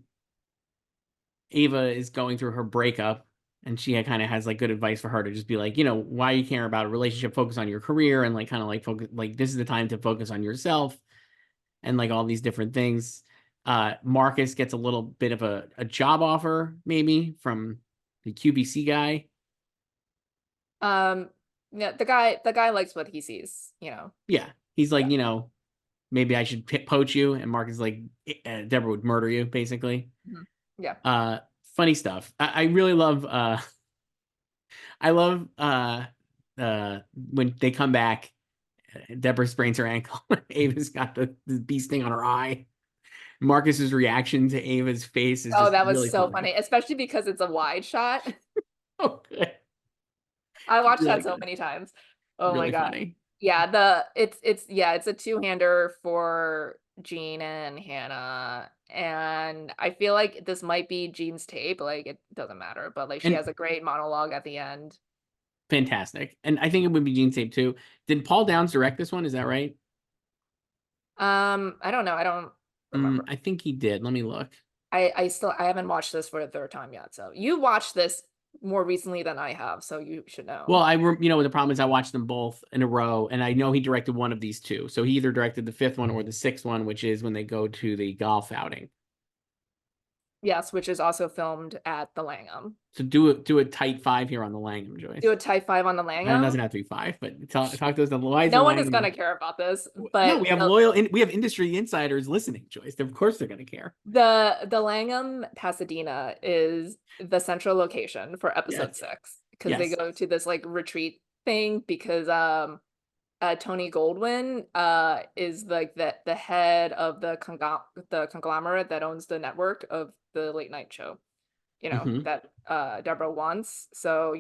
Ava is going through her breakup, and she kind of has like good advice for her to just be like, why you care about a relationship, focus on your career, and like kind of like focus, like this is the time to focus on yourself, and like all these different things. Marcus gets a little bit of a job offer maybe from the QVC guy. Um, yeah, the guy likes what he sees. Yeah, he's like, Yeah. maybe I should poach you, and Marcus is like, Deborah would murder you, basically. Mhm. Yeah. Uh, Funny stuff. I really love. I love when they come back. Deborah sprains her ankle. Ava's got the bee sting on her eye. Marcus's reaction to Ava's face is Oh, just that was really so funny. funny, especially because it's a wide shot. Oh, good. I watched Really that so good. many times. Oh my Really God. funny. Yeah, it's a two-hander for Jean and Hannah. And I feel like this might be Jean's tape. Like it doesn't matter, but like she And has a great monologue at the end. fantastic. And I think it would be Gene Tape too. Did Paul Downs direct this one? Is that right? I don't know. I don't remember. I think he did. Let me look. I haven't watched this for the third time yet. So you watched this more recently than I have, so you should Well, know. the problem is I watched them both in a row, and I know he directed one of these two. So he either directed the fifth one or the sixth one, which is when they go to the golf outing. Yes, which is also filmed at the Langham. So do a tight five here on the Langham, Do Joyce. a type 5 on the And it Langham. doesn't have to be five, but talk to us. Why is the No one is Langham? gonna care about this, No, but we have we have industry insiders listening, Joyce. Of course they're going to care. the Langham Pasadena is the central location for episode Yes, 6 because they yes. go to this like retreat thing because Tony Goldwyn is like the head of the conglomerate that owns the network of the late night show. Hmm. That Deborah wants. So,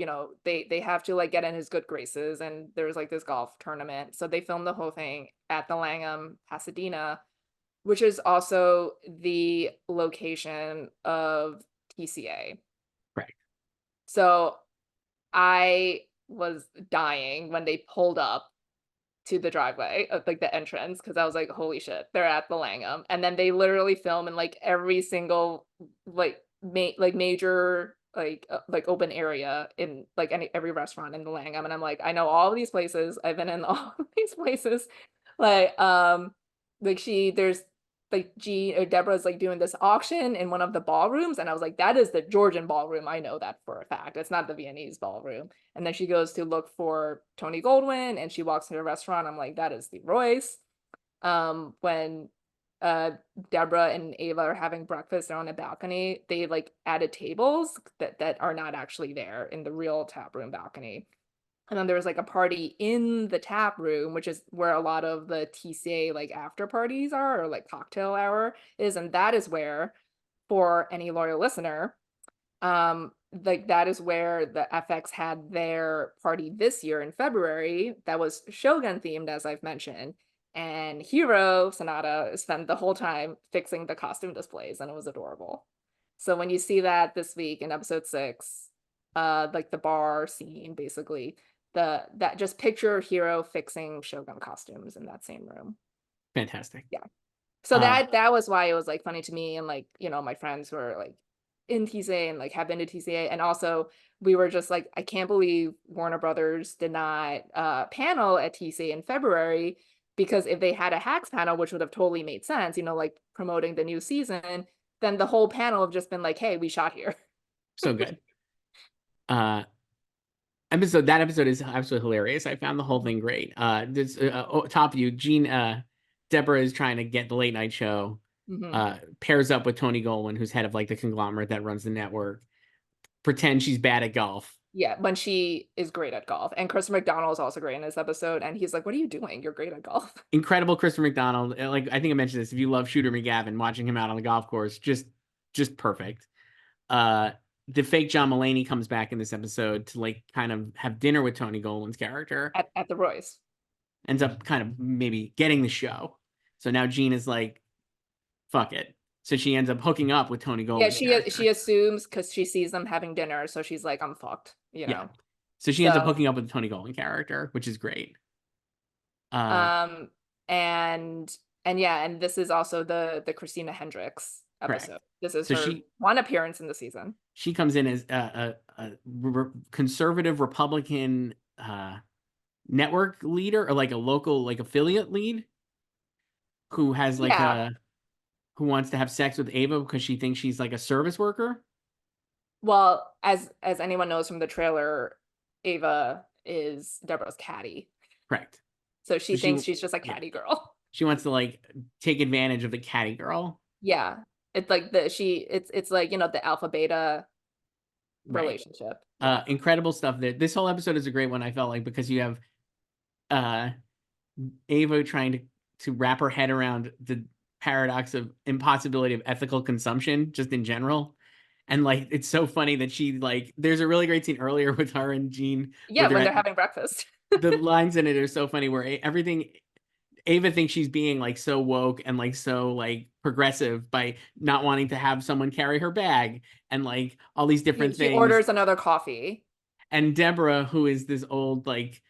they have to like get in his good graces, and there's like this golf tournament. So they filmed the whole thing at the Langham, Pasadena, which is also the location of TCA. Right. So I was dying when they pulled up to the driveway of like the entrance because I was like, holy shit, they're at the Langham. And then they literally film in like every single like major like open area in like every restaurant in the Langham. And I'm like, I know all of these places. I've been in all of these places. Like there's like Deborah's like doing this auction in one of the ballrooms, and I was like, that is the Georgian ballroom. I know that for a fact. It's not the Viennese ballroom. And then she goes to look for Tony Goldwyn, and she walks to the restaurant. I'm like, that is the Royce. When uh Deborah and Ava are having breakfast, they're on a balcony. They like added tables that are not actually there in the real tap room balcony. And then there was like a party in the tap room, which is where a lot of the TCA like after parties are, or like cocktail hour is. And that is where, for any loyal listener, like that is where the FX had their party this year in February that was Shogun themed, as I've mentioned. And Hiro Sonata spent the whole time fixing the costume displays, and it was adorable. So when you see that this week in episode 6, like the bar scene, basically, that just picture Hiro fixing Shogun costumes in that same room. Fantastic. Yeah. So Uh, that was why it was like funny to me, and like, my friends who are like in TCA and like have been to TCA. And also we were just like, I can't believe Warner Brothers did not panel at TCA in February because if they had a hacks panel, which would have totally made sense, like promoting the new season, then the whole panel would have just been like, hey, we shot here. So good. That episode is absolutely hilarious. I found the whole thing great. This top view, Deborah is trying to get the late night show. Pairs up with Tony Goldwyn, who's head of like the conglomerate that runs the network. Pretend she's bad at golf. Yeah, when she is great at golf. And Christopher McDonald is also great in this episode. And he's like, what are you doing? You're great at golf. Incredible Christopher McDonald. Like, I think I mentioned this. If you love Shooter McGavin, watching him out on the golf course, just perfect. The fake John Mulaney comes back in this episode to like kind of have dinner with Tony Goldwyn's character. At the Royce. Ends up kind of maybe getting the show. So now Jean is like, fuck it. So she ends up hooking up with Tony Goldwyn. Yeah, she assumes because she sees them having dinner, so she's like, I'm fucked, Yeah. So she ends up hooking up with the Tony Goldwyn character, which is great. And this is also the Christina Hendricks episode. Correct. This is her one appearance in the season. She comes in as a conservative Republican network leader, or like a local like affiliate lead, who has like who wants to have sex with Ava because she thinks she's like a service worker. Well, as anyone knows from the trailer, Ava is Deborah's caddy. Correct. So she thinks she's just a caddy girl. She wants to like take advantage of the caddy girl. Yeah. It's like it's like, the alpha beta relationship. Incredible stuff there. This whole episode is a great one, I felt like, because you have Ava trying to wrap her head around the paradox of impossibility of ethical consumption just in general. And like, it's so funny that she like, there's a really great scene earlier with her and Jean. Yeah, when they're having breakfast. The lines in it are so funny where Ava thinks she's being like so woke and like so like progressive by not wanting to have someone carry her bag and like all these different things. She orders another coffee. And Deborah, who is this old like,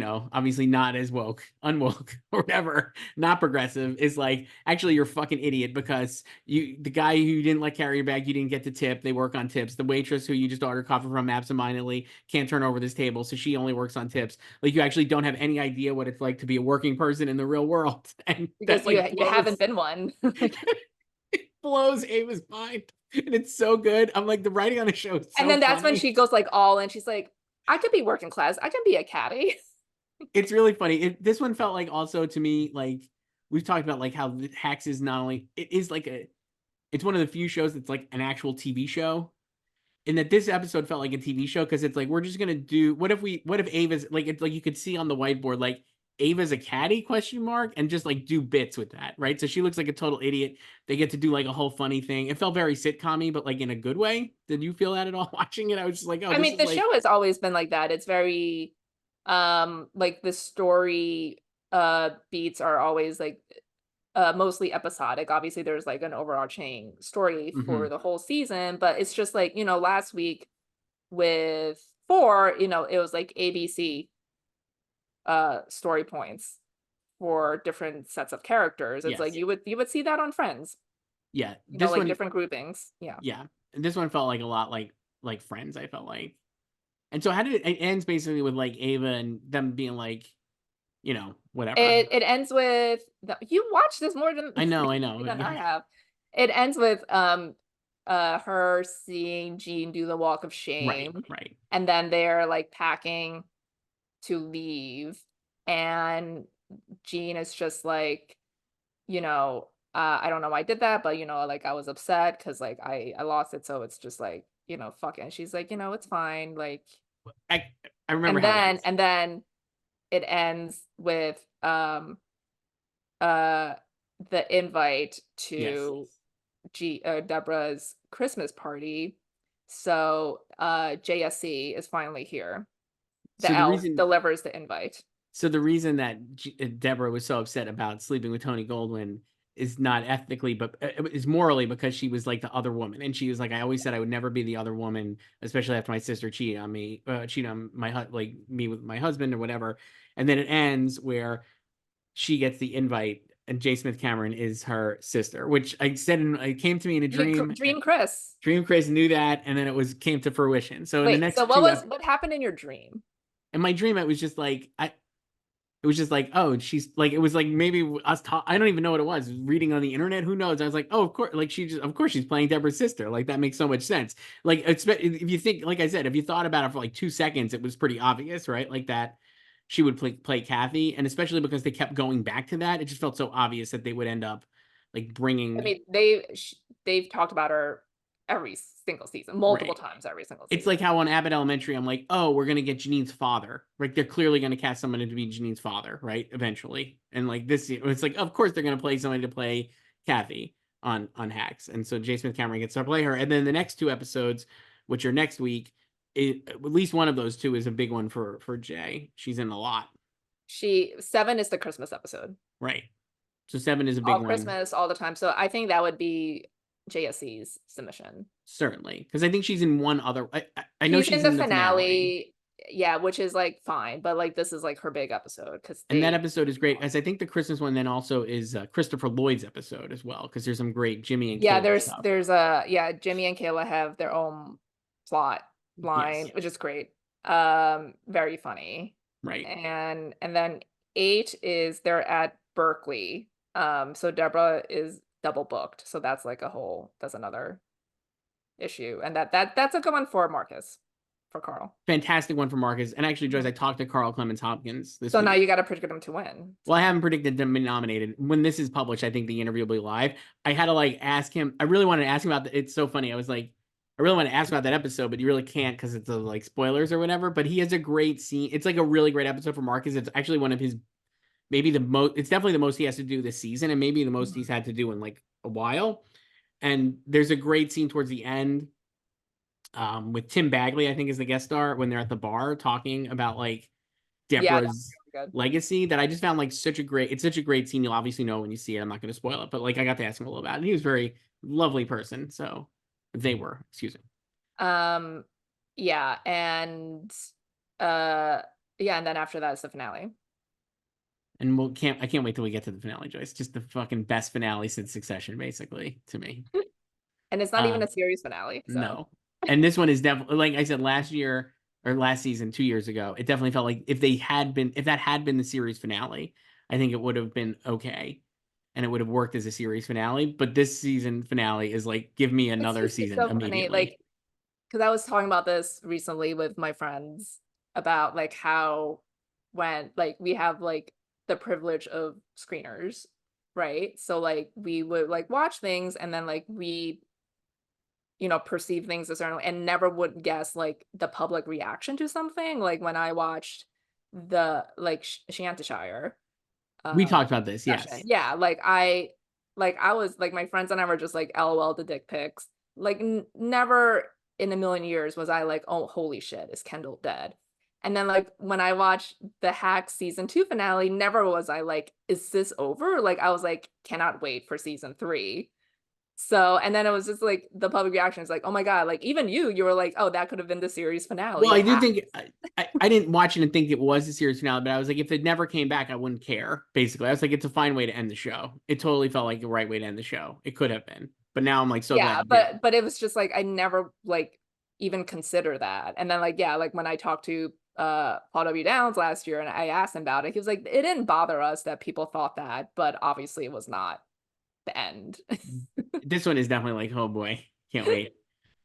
obviously not as unwoke or whatever, not progressive, is like, actually, you're a fucking idiot because the guy who you didn't let carry your bag, you didn't get to tip. They work on tips. The waitress who you just ordered coffee from absentmindedly can't turn over this table, so she only works on tips. Like, you actually don't have any idea what it's like to be a working person in the real world. And because you haven't been one. It blows Ava's mind. And it's so good. I'm like, the writing on the show is so And then that's funny. when she goes like all in. She's like, I could be working class. I can be a caddy. It's really funny. This one felt like also to me, like we've talked about, like how Hacks is not only, it is like it's one of the few shows that's like an actual TV show. And that this episode felt like a TV show because it's like, we're just gonna do, what if Ava's like, it's like you could see on the whiteboard, like Ava's a caddy ? And just like do bits with that, right? So she looks like a total idiot. They get to do like a whole funny thing. It felt very sitcom-y, but like in a good way. Did you feel that at all watching it? I was just like, oh, I mean, the show has always been like that. It's very like the story beats are always like mostly episodic. Obviously there's like an overarching story for the whole season, but it's just like, last week with 4, it was like ABC story points for different sets of characters. It's like you would see that on Friends. Yeah, this like different groupings. Yeah, and this one felt like a lot like Friends. I felt like. And so how did it ends basically with like Ava and them being like, whatever. It ends with you watch this more than I know than I have. It ends with her seeing Jean do the walk of shame. Right. And then they're like packing to leave, and Jean is just like, I don't know why I did that, but like I was upset because like I lost it, so it's just like, fuck it. And she's like, it's fine, like I remember and then it ends with the invite to Deborah's Christmas party. So JSC is finally here. The elf delivers the invite. So the reason that Deborah was so upset about sleeping with Tony Goldwyn is not ethnically, but is morally, because she was like the other woman, and she was like, I always said I would never be the other woman, especially after my sister cheated on me, like me with my husband or whatever. And then it ends where she gets the invite, and J. Smith Cameron is her sister, which I said it came to me in a dream. Dream Chris knew that, and then it came to fruition. So wait, in the next what happened in your dream? In my dream, it was just like It was just like, oh, she's like, it was like maybe us. I don't even know what it was. Reading on the internet, who knows? I was like, oh, of course, like of course, she's playing Deborah's sister. Like that makes so much sense. Like, if you think, like I said, if you thought about it for like 2 seconds, it was pretty obvious, right? Like that she would play Kathy, and especially because they kept going back to that, it just felt so obvious that they would end up like I bringing. mean, they've talked about her every single season, multiple Right. times every single It's season. like how on Abbott Elementary, I'm like, oh, we're gonna get Janine's father. Like they're clearly gonna cast someone to be Janine's father, right? Eventually, and like this, it's like, of course they're gonna play somebody to play Kathy on Hacks, and so J. Smith Cameron gets to play her. And then the next 2 episodes, which are next week, at least one of those two is a big one for Jay. She's in a lot, 7 is the Christmas episode. right? So 7 is a big All one, Christmas, all the time. So I think that would be JSC's submission. certainly, because I think she's in one other. I know She's she's in the in the finale. finale, yeah, which is like fine, but like this is like her big episode because And that they episode is great, as I think the Christmas one then also is Christopher Lloyd's episode as well, because there's some great Jimmy and yeah, Kayla there's stuff. there's a yeah, Jimmy and Kayla have their own plot line, Yes, which is great. Very funny. right. And then 8 is they're at Berkeley. So Deborah is double booked. So that's another issue. And that's a good one for Marcus, for Carl. Fantastic one for Marcus. And actually, Joyce, Mhm. I talked to Carl Clemens Hopkins this So now week. you got to predict them to win. Well, I So haven't predicted them being nominated. When this is published, I think the interview will be live. I had to like ask him. I really wanted to ask him about it's so funny. I was like, I really want to ask about that episode, but you really can't because it's like spoilers or whatever. But he has a great scene. It's like a really great episode for Marcus. It's actually one of his maybe the most. It's definitely the most he has to do this season, and maybe the most he's had to do in like a while. And there's a great scene towards the end with Tim Bagley, I think is the guest star, when they're at the bar talking about like yeah, that's Deborah's really good. legacy, that I just found like it's such a great scene. You'll obviously know when you see it. I'm not going to spoil it, but like I got to ask him a little about it. And he was a very lovely person. So they were, excuse me. Um, yeah, and uh, yeah, and then after that is the finale. And I can't wait till we get to the finale, Joyce. Just the fucking best finale since Succession, basically, to me. And it's not even Uh, a series finale. So no. And this one is definitely, like I said, last year or last season, 2 years ago, it definitely felt like if that had been the series finale, I think it would have been okay. And it would have worked as a series finale. But this season finale is like, give me another it's season so funny, like immediately. because I was talking about this recently with my friends about like how when like we have like the privilege of screeners, right? So like we would like watch things and then like we perceive things a certain way and never would guess like the public reaction to something. Like when I watched the like Shantyshire We um talked about this, session. yes. Yeah, like I was like my friends and I were just like LOL the dick pics. Like never in a million years was I like, oh holy shit, is Kendall dead? And then like when I watched the Hack season 2 finale, never was I like, is this over? Like I was like, cannot wait for season 3. So and then it was just like the public reaction is like, oh my god, like even you were like, oh that could have been the series Well, finale I of do Hack. think I didn't watch it and think it was a series finale, but I was like, if it never came back, I wouldn't care. Basically, I was like, it's a fine way to end the show. It totally felt like the right way to end the show. It could have been, but now I'm like so glad Yeah, it didn't. but it was just like I never like even consider that. And then like yeah, like when I talked to Paul W. Downs last year and I asked him about it, he was like, it didn't bother us that people thought that, but obviously it was not the end. This one is definitely like, oh boy, can't wait.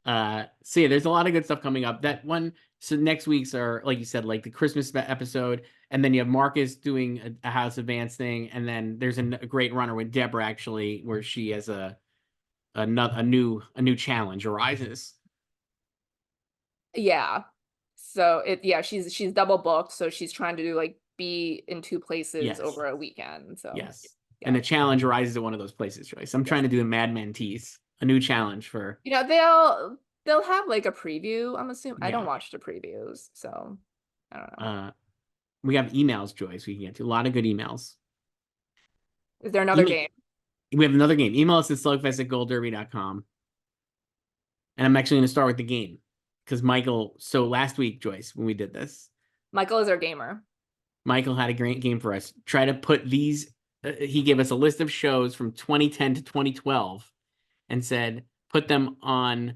So yeah, there's a lot of good stuff coming up. That one, so next week's are like you said, like the Christmas episode, and then you have Marcus doing a House of Vance thing, and then there's a great runner with Deborah actually, where she has a new challenge arises. Yeah. So yeah, she's double booked, so she's trying to do like be in 2 places Yes, over a weekend. So yes, and yeah. the challenge arises at one of those places, Joyce. I'm Yes. trying to do a Mad Men tease, a new challenge for They'll have like a preview, I'm assuming. I don't yeah. watch the previews, so I don't know. Uh, we have emails, Joyce. We can get to a lot of good emails. Is there another Email, game? we have another game. Email us at slugfest@goldderby.com. And I'm actually going to start with the game because Michael. So last week, Joyce, when we did this, Michael is our gamer. Michael had a great game for us. Try to put these. He gave us a list of shows from 2010 to 2012, and said put them on.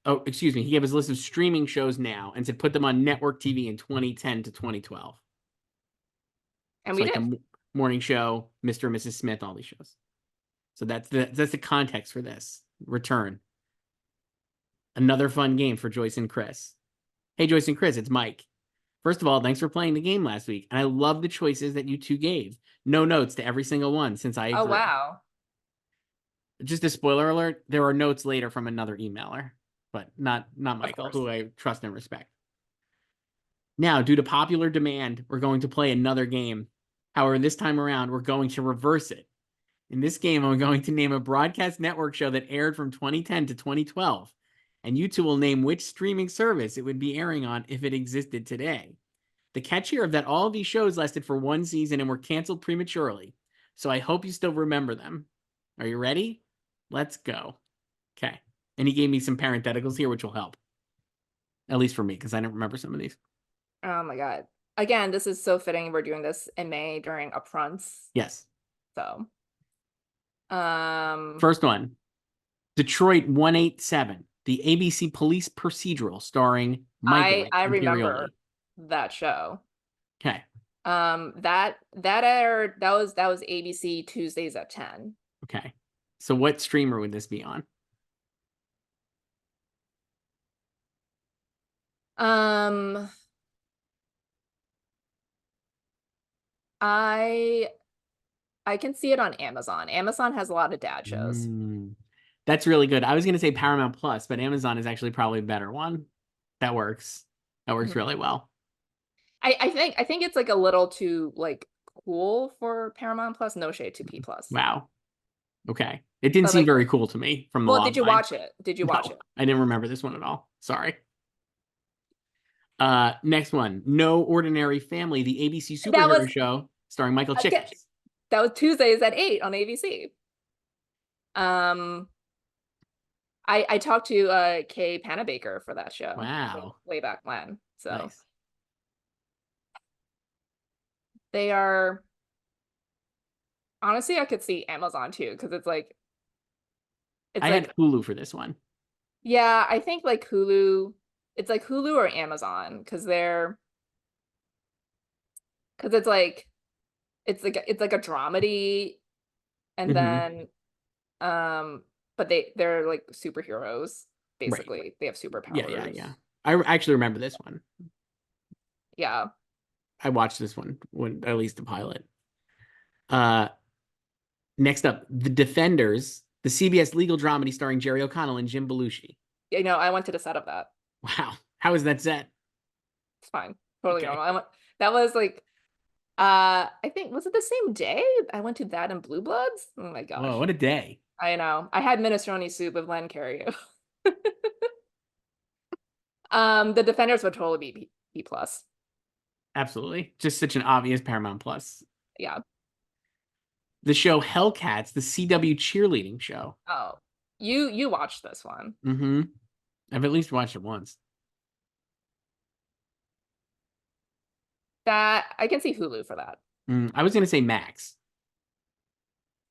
Oh, excuse me. He gave us a list of streaming shows now and said put them on network TV in 2010 to 2012. And So we like did. the morning show, Mr. and Mrs. Smith, all these shows. So that's the context for this return. Another fun game for Joyce and Chris. Hey, Joyce and Chris, it's Mike. First of all, thanks for playing the game last week. And I love the choices that you two gave. No notes to every single one since I Oh, agree. wow. Just a spoiler alert, there are notes later from another emailer, but not Michael, course. who I trust and respect. Now, due to popular demand, we're going to play another game. However, this time around, we're going to reverse it. In this game, I'm going to name a broadcast network show that aired from 2010 to 2012. And you two will name which streaming service it would be airing on if it existed today. The catch here is that all of these shows lasted for one season and were canceled prematurely. So I hope you still remember them. Are you ready? Let's go. Okay. And he gave me some parentheticals here, which will help. At least for me, because I don't remember some of these. Oh my God. Again, this is so fitting. We're doing this in May during upfronts. Yes. So, first one, Detroit 187, the ABC police procedural starring Michael I remember Imperioli. that show. Okay. That aired, that was ABC Tuesdays at 10. Okay. So what streamer would this be on? I can see it on Amazon. Amazon has a lot of dad shows. That's really good. I was going to say Paramount Plus, but Amazon is actually probably a better one. That works. That works really well. I think it's like a little too like cool for Paramount Plus. No shade to P Plus. Wow. Okay. It didn't But, seem like, very cool to me from the well, log did you line. watch it? Did you watch it? I didn't remember this one at all. Sorry. Next one, No Ordinary Family, the ABC superhero show starring Michael Chiklis. That was Tuesdays at 8 on ABC. I talked to Kay Panabaker for that show. Wow. Way back when. So nice. They are, honestly, I could see Amazon too, because it's like I had Hulu for this one. Yeah, I think like Hulu, it's like Hulu or Amazon, because it's like it's like a dramedy, and then but they're like superheroes basically. Right. They have superpowers. Yeah. I actually remember this one. Yeah. I watched this one when at least the pilot. Next up, The Defenders, the CBS legal dramedy starring Jerry O'Connell and Jim Belushi. You know, I went to the set of that. Wow. How is that set? It's fine. Totally normal. That was like I think, was it the same day I went to that and Blue Bloods? Oh my gosh. Whoa, what a day. I know. I had minestrone soup with Lange. The Defenders would totally be B plus. Absolutely. Just such an obvious Paramount Plus. Yeah. The show Hellcats, the CW cheerleading show. Oh, you watched this one. I've at least watched it once. That I can see Hulu for that. I was going to say Max.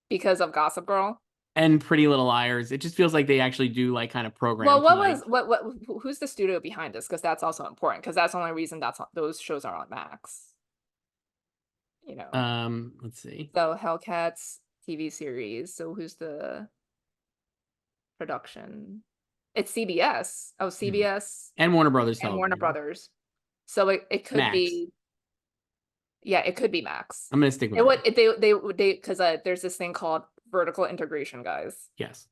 Because of Gossip Girl? And Pretty Little Liars. It just feels like they actually do like kind of program. Well, who's the studio behind this? Because that's also important, because that's the only reason those shows are on Max. You know. Let's see. So Hellcats TV series. So who's the production? It's CBS. Oh, CBS. And Warner Brothers. And Warner Brothers. So it could Max. be. Yeah, it could be Max. I'm gonna stick with it. They because there's this thing called vertical integration, guys. Yes.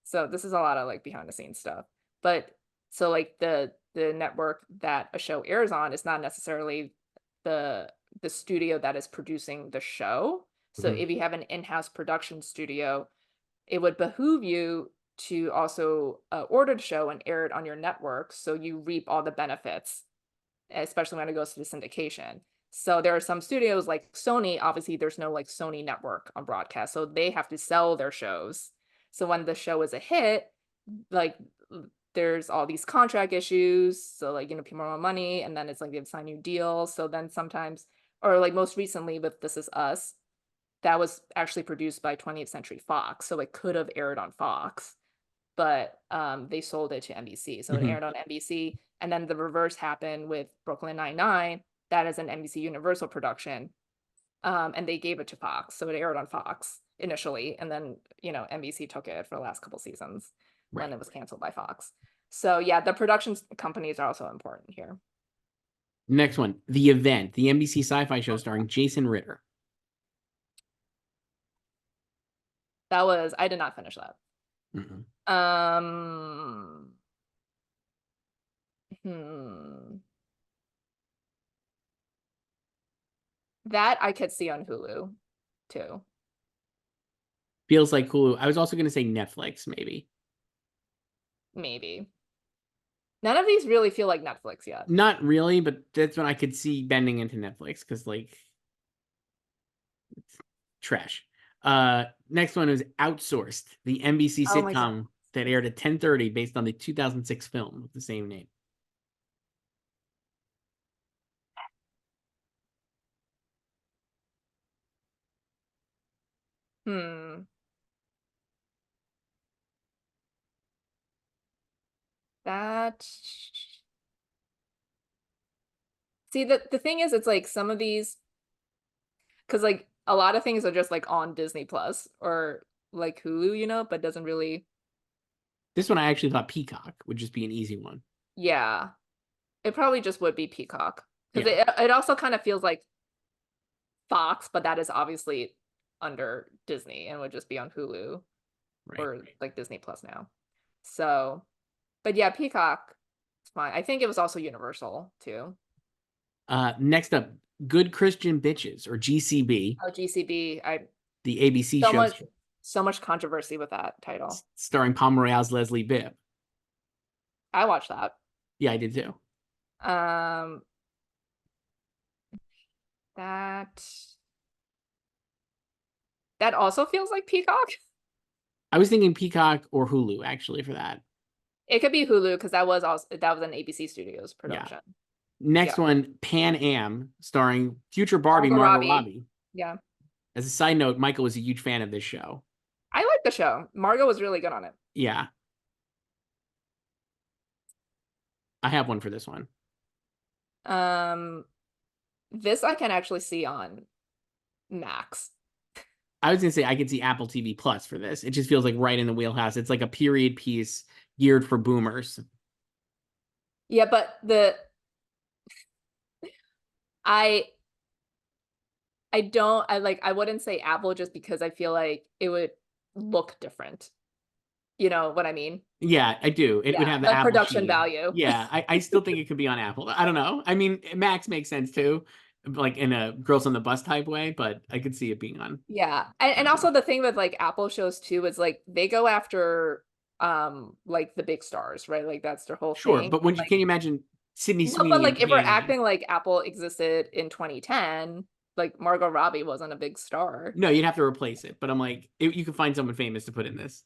So this is a lot of like behind the scenes stuff. But so like the network that a show airs on is not necessarily the studio that is producing the show. So if you have an in-house production studio, it would behoove you to also order the show and air it on your network, so you reap all the benefits, especially when it goes to the syndication. So there are some studios like Sony, obviously there's no like Sony network on broadcast, so they have to sell their shows. So when the show is a hit, like there's all these contract issues. So like, you know, people want money, and then it's like they have to sign new deals. So then sometimes, or like most recently with This Is Us, that was actually produced by 20th Century Fox. So it could have aired on Fox, but they sold it to NBC. So it aired on NBC. And then the reverse happened with Brooklyn Nine-Nine. That is an NBC Universal production. and they gave it to Fox, so it aired on Fox initially, and then NBC took it for the last couple seasons when it was canceled by Fox. So yeah, the production companies are also important here. Next one, The Event, the NBC sci-fi show starring Jason Ritter. I did not finish that. Mm-mm. That I could see on Hulu too. Feels like Hulu. I was also going to say Netflix, maybe. Maybe. None of these really feel like Netflix yet. Not really, but that's when I could see bending into Netflix because like it's trash. Next one is Outsourced, the NBC sitcom that aired at 10:30 based on the 2006 film with the same name. That See, the thing is, it's like some of these, because like a lot of things are just like on Disney Plus or like Hulu, but doesn't really. This one I actually thought Peacock would just be an easy one. Yeah, it probably just would be Peacock because it also kind of feels like Fox, but that is obviously under Disney and would just be on Hulu or like Disney Plus now. So, but yeah, Peacock is fine. I think it was also Universal too. Next up, Good Christian Bitches, or GCB. Oh, GCB. The ABC show. So much controversy with that title. Starring Palm Royale's Leslie Bibb. I watched that. Yeah, I did too. That also feels like Peacock. I was thinking Peacock or Hulu actually for that. It could be Hulu because that was an ABC Studios production. Yeah. Next one, Pan Am, starring future Barbie Margot Robbie. Yeah. As a side note, Michael was a huge fan of this show. I like the show. Margot was really good on it. Yeah. I have one for this one. This I can actually see on Max. I was gonna say I could see Apple TV Plus for this. It just feels like right in the wheelhouse. It's like a period piece geared for boomers. Yeah, but I wouldn't say Apple just because I feel like it would look different. You know what I mean? Yeah, I do. It would have the Apple production value. Yeah, I still think it could be on Apple. I don't know. I mean, Max makes sense too, like in a Girls on the Bus type way, but I could see it being on. Yeah. And also the thing with like Apple shows too is like they go after like the big stars, right? Like that's their whole thing. But when can you imagine Sydney Sweeney? But like if we're acting like Apple existed in 2010, like Margot Robbie wasn't a big star. No, you'd have to replace it. But I'm like, you could find someone famous to put in this.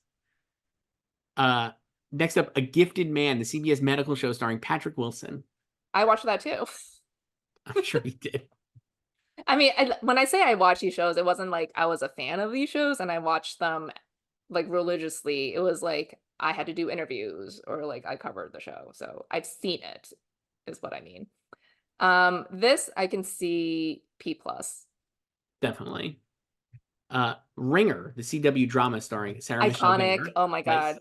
Next up, A Gifted Man, the CBS medical show starring Patrick Wilson. I watched that too. I'm sure you did. I mean, when I say I watch these shows, it wasn't like I was a fan of these shows and I watched them like religiously. It was like I had to do interviews or like I covered the show. So I've seen it, is what I mean. This I can see P+. Definitely. Ringer, the CW drama starring Sarah Michelle Iconic. Oh my God.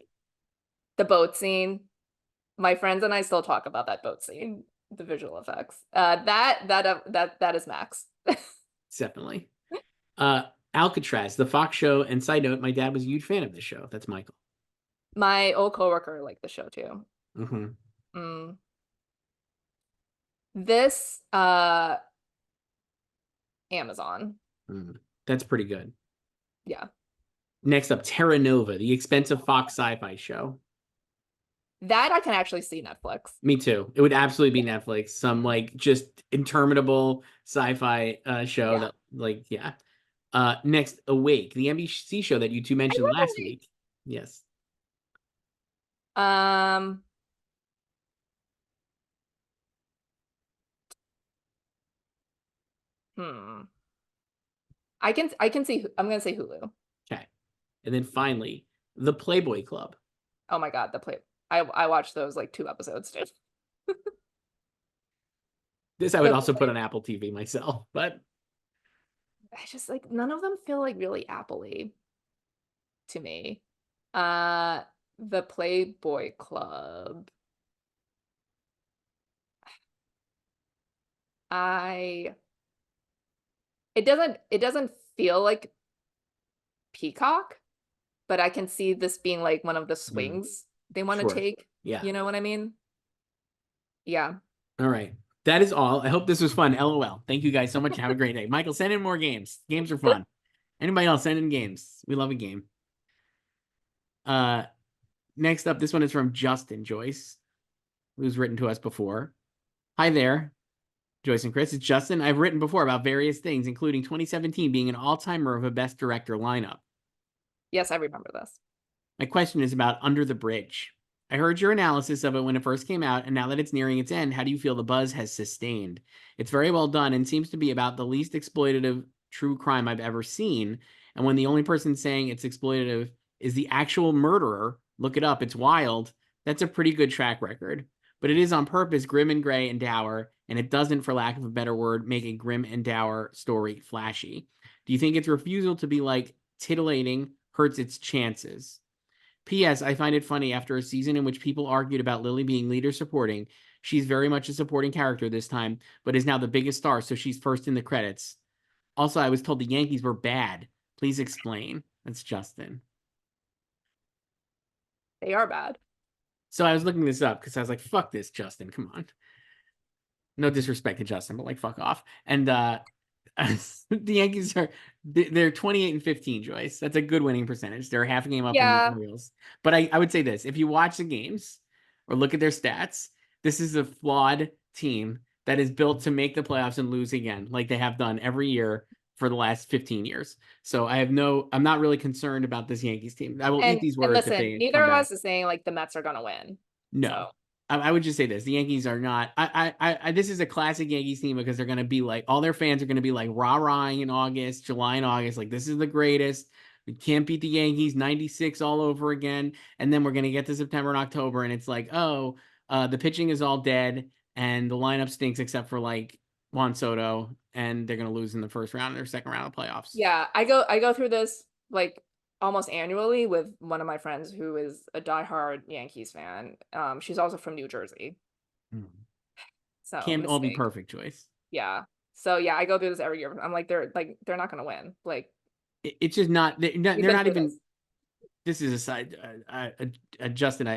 The boat scene. My friends and I still talk about that boat scene, the visual effects. That is Max. Definitely. Alcatraz, the Fox show, and side note, my dad was a huge fan of this show. That's Michael. My old coworker liked the show too. Mm-hmm. This Amazon. That's pretty good. Yeah. Next up, Terra Nova, the expensive Fox sci-fi show. That I can actually see Netflix. Me too. It would absolutely be Netflix. Some like just interminable sci-fi show that like, yeah. Next, Awake, the NBC show that you two mentioned last week. Yes. I can see. I'm gonna say Hulu. Okay. And then finally, The Playboy Club. Oh my God, I watched those like 2 episodes too. This I would also put on Apple TV myself, but I just like none of them feel like really Apple-y to me. Uh, the Playboy Club. I it doesn't feel like Peacock, but I can see this being like one of the Mm, swings they want to sure. take. Yeah. You know what I mean? Yeah. All right. That is all. I hope this was fun. LOL. Thank you guys so much. Have a great day. Michael, send in more games. Games are fun. Anybody else, send in games. We love a game. Uh, Next up, this one is from Justin Joyce, who's written to us before. Hi there, Joyce and Chris. It's Justin. I've written before about various things, including 2017 being an all-timer of a Best Director lineup. Yes, I remember this. My question is about Under the Bridge. I heard your analysis of it when it first came out, and now that it's nearing its end, how do you feel the buzz has sustained? It's very well done and seems to be about the least exploitative true crime I've ever seen. And when the only person saying it's exploitative is the actual murderer, look it up, it's wild. That's a pretty good track record. But it is on purpose grim and gray and dour, and it doesn't, for lack of a better word, make a grim and dour story flashy. Do you think its refusal to be like titillating hurts its chances? P.S. I find it funny after a season in which people argued about Lily being leader supporting. She's very much a supporting character this time, but is now the biggest star, so she's first in the credits. Also, I was told the Yankees were bad. Please explain. That's Justin. They are bad. So I was looking this up because I was like, fuck this, Justin. Come on. No disrespect to Justin, but like, fuck off. And the Yankees they're 28-15, Joyce. That's a good winning percentage. They're half a game up on the Yeah. Orioles. But I would say this: if you watch the games or look at their stats, this is a flawed team that is built to make the playoffs and lose again, like they have done every year for the last 15 years. So I'm not really concerned about this Yankees team. I will eat these And words if listen, they neither come of back. us is saying like the Mets are gonna win. No. So I would just say this: the Yankees are not. This is a classic Yankees team because they're going to be like all their fans are going to be like rah-rahing in August, July, and August. Like this is the greatest. We can't beat the Yankees 96 all over again. And then we're going to get to September and October, and it's like, oh, the pitching is all dead, and the lineup stinks except for like Juan Soto, and they're going to lose in the first round or second round of playoffs. yeah, I go through this like almost annually with one of my friends who is a diehard Yankees fan. She's also from New Jersey. Hmm. So Can't all be mistake. perfect, Joyce. Yeah. So yeah, I go through this every year. I'm like they're not gonna win. Like It's just not. we've They're been not through even. this. This is a side Justin,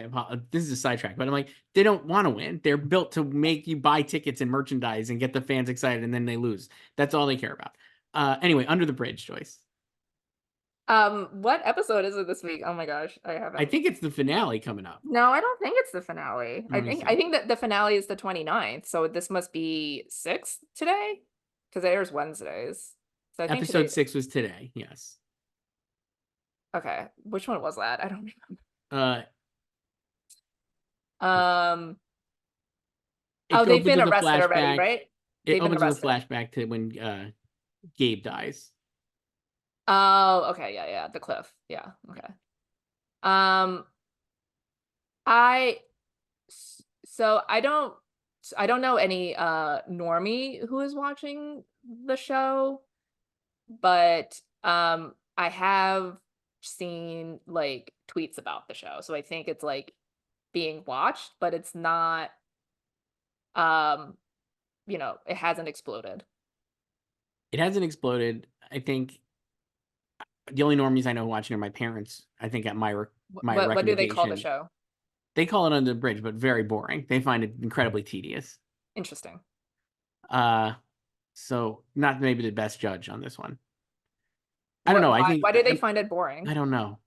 this is a sidetrack, but I'm like, they don't want to win. They're built to make you buy tickets and merchandise and get the fans excited, and then they lose. That's all they care about. Anyway, Under the Bridge, Joyce. What episode is it this week? Oh my gosh, I I haven't. think it's the finale coming up. No, I don't think it's the finale. I Let me think I see. think that the finale is the 29th, so this must be 6th today because it airs Wednesdays. So I think Episode today. 6 was today. Yes. Okay, which one was that? I don't Uh, Um, oh, it they've opens been with a arrested already, flashback. right? It They've been opens with a arrested. flashback to when Gabe dies. Oh, okay, yeah, yeah, the cliff. Yeah, okay. Um, I so I don't know any normie who is watching the show, but I have seen like tweets about the show. So I think it's like being watched, but it's not um, it hasn't exploded. It hasn't exploded. I think the only normies I know watching are my parents. I think at my What do they call the recommendation. show? They call it Under the Bridge, but very boring. They find it incredibly tedious. Interesting. Uh, so not maybe the best judge on this one. I don't What know. I why think do they find it boring? I don't know.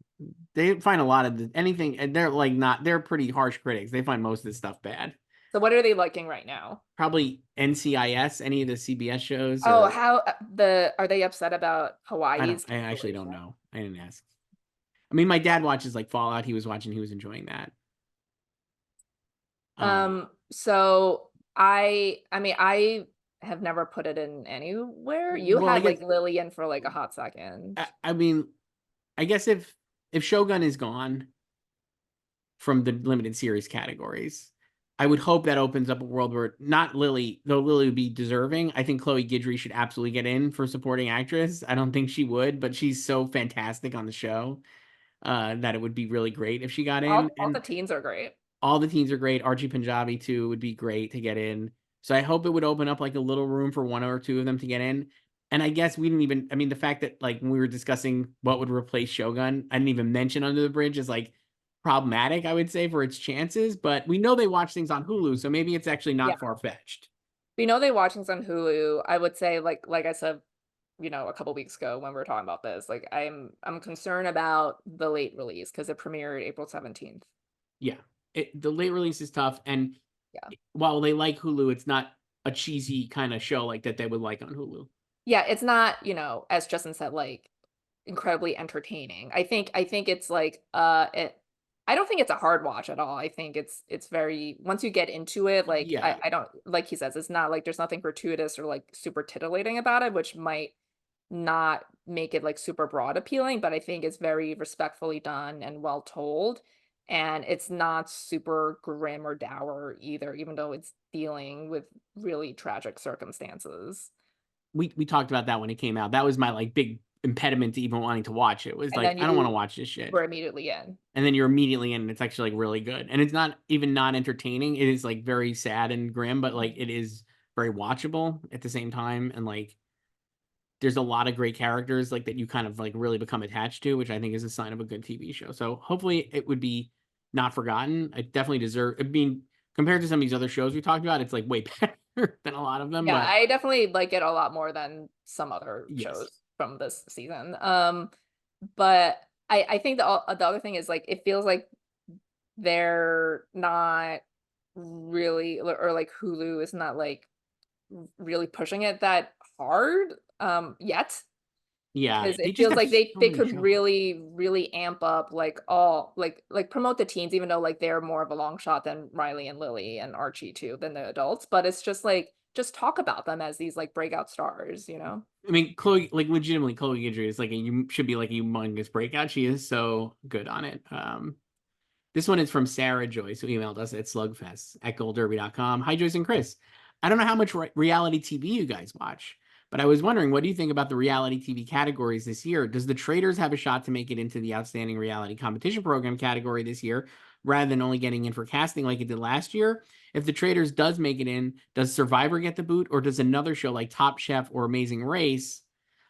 They find a lot of anything, and they're like not. They're pretty harsh critics. They find most of this stuff bad. So what are they liking right now? Probably NCIS, any of the CBS shows, Oh, or how are they upset about Hawaii's I actually don't cancellation? know. I didn't ask. I mean, my dad watches like Fallout. He was watching. He was enjoying that. So I mean I have never put it in anywhere. You Well, I had guess like Lillian for like a hot second. I mean, I guess if Shogun is gone from the limited series categories, I would hope that opens up a world where not Lily, though Lily would be deserving. I think Chloe Guidry should absolutely get in for supporting actress. I don't think she would, but she's so fantastic on the show that it would be really great if she got in. All And the teens are great. all the teens are great. Archie Punjabi too would be great to get in. So I hope it would open up like a little room for one or two of them to get in. And I guess we didn't even, I mean, the fact that like when we were discussing what would replace Shogun, I didn't even mention Under the Bridge is like problematic, I would say, for its chances. But we know they watch things on Hulu, so maybe it's actually Yeah. not far fetched. We know they watch things on Hulu. I would say like I said, a couple weeks ago when we were talking about this, like I'm concerned about the late release because it premiered April 17th. Yeah. The late release is tough. And Yeah. while they like Hulu, it's not a cheesy kind of show like that they would like on Hulu. Yeah, it's not, as Justin said, like incredibly entertaining. I think it's like I don't think it's a hard watch at all. I think it's very once you get into it, like Yeah. I don't like he says, it's not like there's nothing gratuitous or like super titillating about it, which might not make it like super broad appealing, but I think it's very respectfully done and well told. And it's not super grim or dour either, even though it's dealing with really tragic circumstances. We talked about that when it came out. That was my like big impediment to even wanting to watch it. It was And like, then I don't want to you watch this shit. were immediately in. And then you're immediately in and it's actually like really good. And it's not even not entertaining. It is like very sad and grim, but like it is very watchable at the same time. And like there's a lot of great characters like that you kind of like really become attached to, which I think is a sign of a good TV show. So hopefully it would be not forgotten. I definitely deserve, I mean, compared to some of these other shows we talked about, it's like way better than a lot of them. Yeah, But I definitely like it a lot more than some other yes. shows from this season. But I think the other thing is like it feels like they're not really or like Hulu is not like really pushing it that hard yet. Yeah. Because They it just feels have like so they many could shows. really amp up like all like promote the teens, even though like they're more of a long shot than Riley and Lily and Archie too than the adults. But it's just like just talk about them as these like breakout stars, you know? I mean, Chloe, like legitimately, Chloe Guidry is like you should be like a humongous breakout. She is so good on it. This one is from Sarah Joyce, who emailed us at slugfest@goldderby.com. Hi, Joyce and Chris. I don't know how much reality TV you guys watch, but I was wondering, what do you think about the reality TV categories this year? Does The Traitors have a shot to make it into the Outstanding Reality Competition Program category this year, rather than only getting in for casting like it did last year? If The Traitors does make it in, does Survivor get the boot, or does another show like Top Chef or Amazing Race?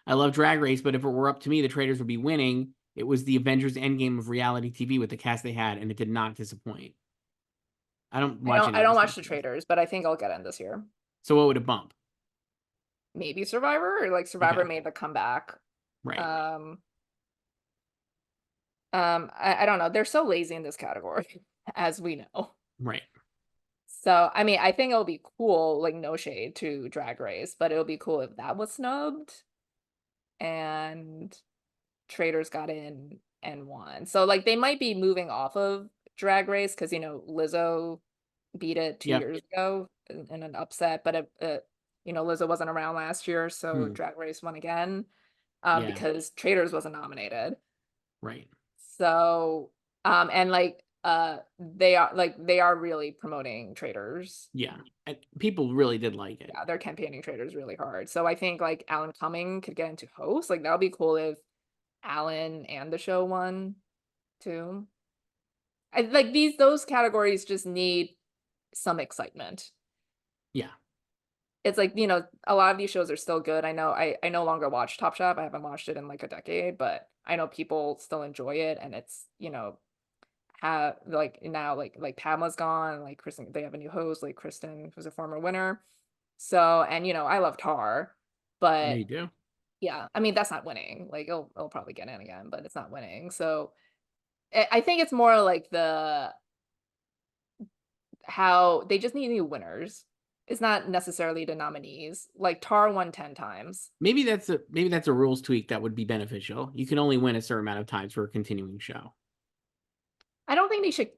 I love Drag Race, but if it were up to me, The Traitors would be winning. It was the Avengers Endgame of reality TV with the cast they had, and it did not disappoint. I don't watch any I of don't these watch the shows. Traders, but I think I'll get in this year. So what would it bump? Maybe Survivor or like Survivor Okay. made the comeback. Right. Um I don't know. They're so lazy in this category, as we know. Right. So, I mean, I think it'll be cool, like no shade to Drag Race, but it would be cool if that was snubbed and Traders got in and won. So, like, they might be moving off of Drag Race because, Lizzo beat it 2 Yep. years ago in an upset, but Lizzo wasn't around last year, so Hmm. Drag Race won again Yeah. because Traders wasn't nominated. Right. So, and they are really promoting Traders. Yeah. And people really did like it. Yeah, they're campaigning Traders really hard. So I think like Alan Cumming could get into host. Like that would be cool if Alan and the show won too. I like those categories just need some excitement. Yeah. It's like, a lot of these shows are still good. I know I no longer watch Top Chef. I haven't watched it in like a decade, but I know people still enjoy it and it's, have like now like Pamela's gone, like Kristen, they have a new host, like Kristen, who's a former winner. So, and I love Tar, I know but you do. yeah, I mean that's not winning. Like it'll probably get in again, but it's not winning. So I think it's more like how they just need new winners. It's not necessarily the nominees. Like Tar won 10 times. Maybe that's a rules tweak that would be beneficial. You can only win a certain amount of times for a continuing show. I don't think they should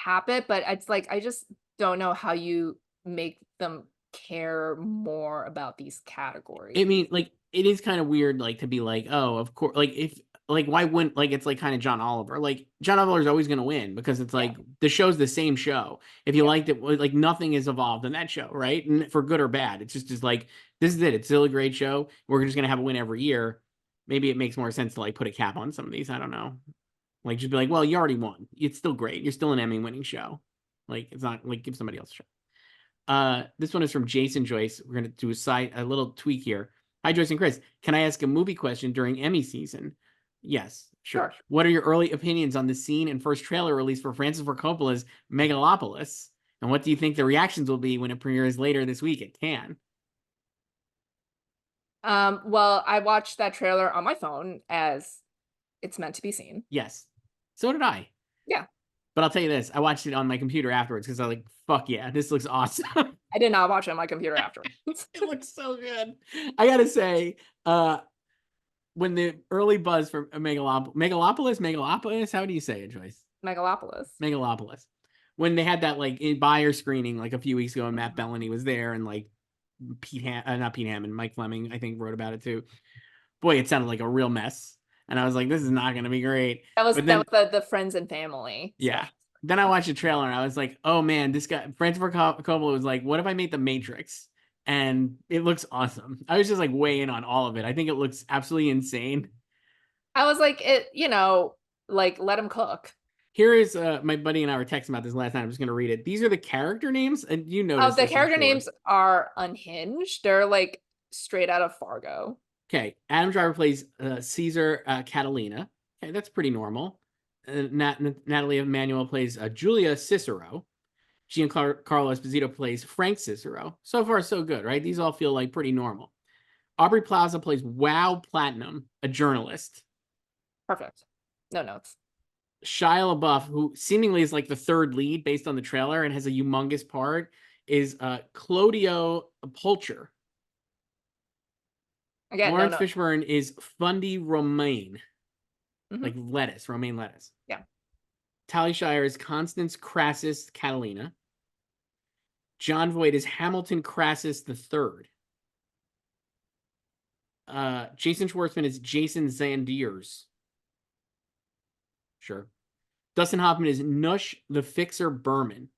cap it, but it's like I just don't know how you make them care more about these I categories. mean, like it is kind of weird, like to be like, oh, of course, like if like why wouldn't like it's like kind of John Oliver. Like John Oliver is always going to win because it's like the show's the same show. If you liked it, like nothing is evolved in that show, right? And for good or bad, it's just like this is it. It's still a great show. We're just going to have a win every year. Maybe it makes more sense to like put a cap on some of these. I don't know. Like just be like, well, you already won. It's still great. You're still an Emmy winning show. Like it's not like give somebody else a show. This one is from Jason Joyce. We're gonna do a little tweak here. Hi, Joyce and Chris. Can I ask a movie question during Emmy season? Yes, sure. What are your early opinions on the scene and first trailer release for Francis Ford Coppola's Megalopolis? And what do you think the reactions will be when it premieres later this week at Cannes? Well, I watched that trailer on my phone as it's meant to be seen. Yes. So did I. Yeah. But I'll tell you this, I watched it on my computer afterwards because I was like, fuck yeah, this looks awesome. I did not watch it on my computer afterwards. It looks so good. I gotta say, when the early buzz for Megalopolis, how do you say it, Joyce? Megalopolis. When they had that like buyer screening like a few weeks ago and Matt Bellany was there and like not Pete Hammond, Mike Fleming, I think wrote about it too. Boy, it sounded like a real mess. And I was like, this is not going to be great. That was the friends and family. Yeah. Stuff. Then I watched the trailer and I was like, oh man, this guy, Francis Ford Coppola was like, what if I made The Matrix? And it looks awesome. I was just like way in on all of it. I think it looks absolutely insane. I was like, like let him cook. Here is my buddy and I were texting about this last night. I'm just going to read it. These are the character names. And you know, the character names are unhinged. They're like straight out of Fargo. Okay, Adam Driver plays Caesar Catalina. Okay, that's pretty normal. Natalie Emanuel plays Julia Cicero. Giancarlo Esposito plays Frank Cicero. So far, so good, right? These all feel like pretty normal. Aubrey Plaza plays Wow Platinum, a journalist. Perfect. No notes. Shia LaBeouf, who seemingly is like the third lead based on the trailer and has a humongous part, is Claudio Pulcher. Again, Lawrence Fishburne is Fundy Romaine, like lettuce, romaine lettuce. Yeah. Talia Shire is Constance Crassus Catalina. John Voight is Hamilton Crassus III. Jason Schwartzman is Jason Zandiers. Sure. Dustin Hoffman is Nush the Fixer Berman.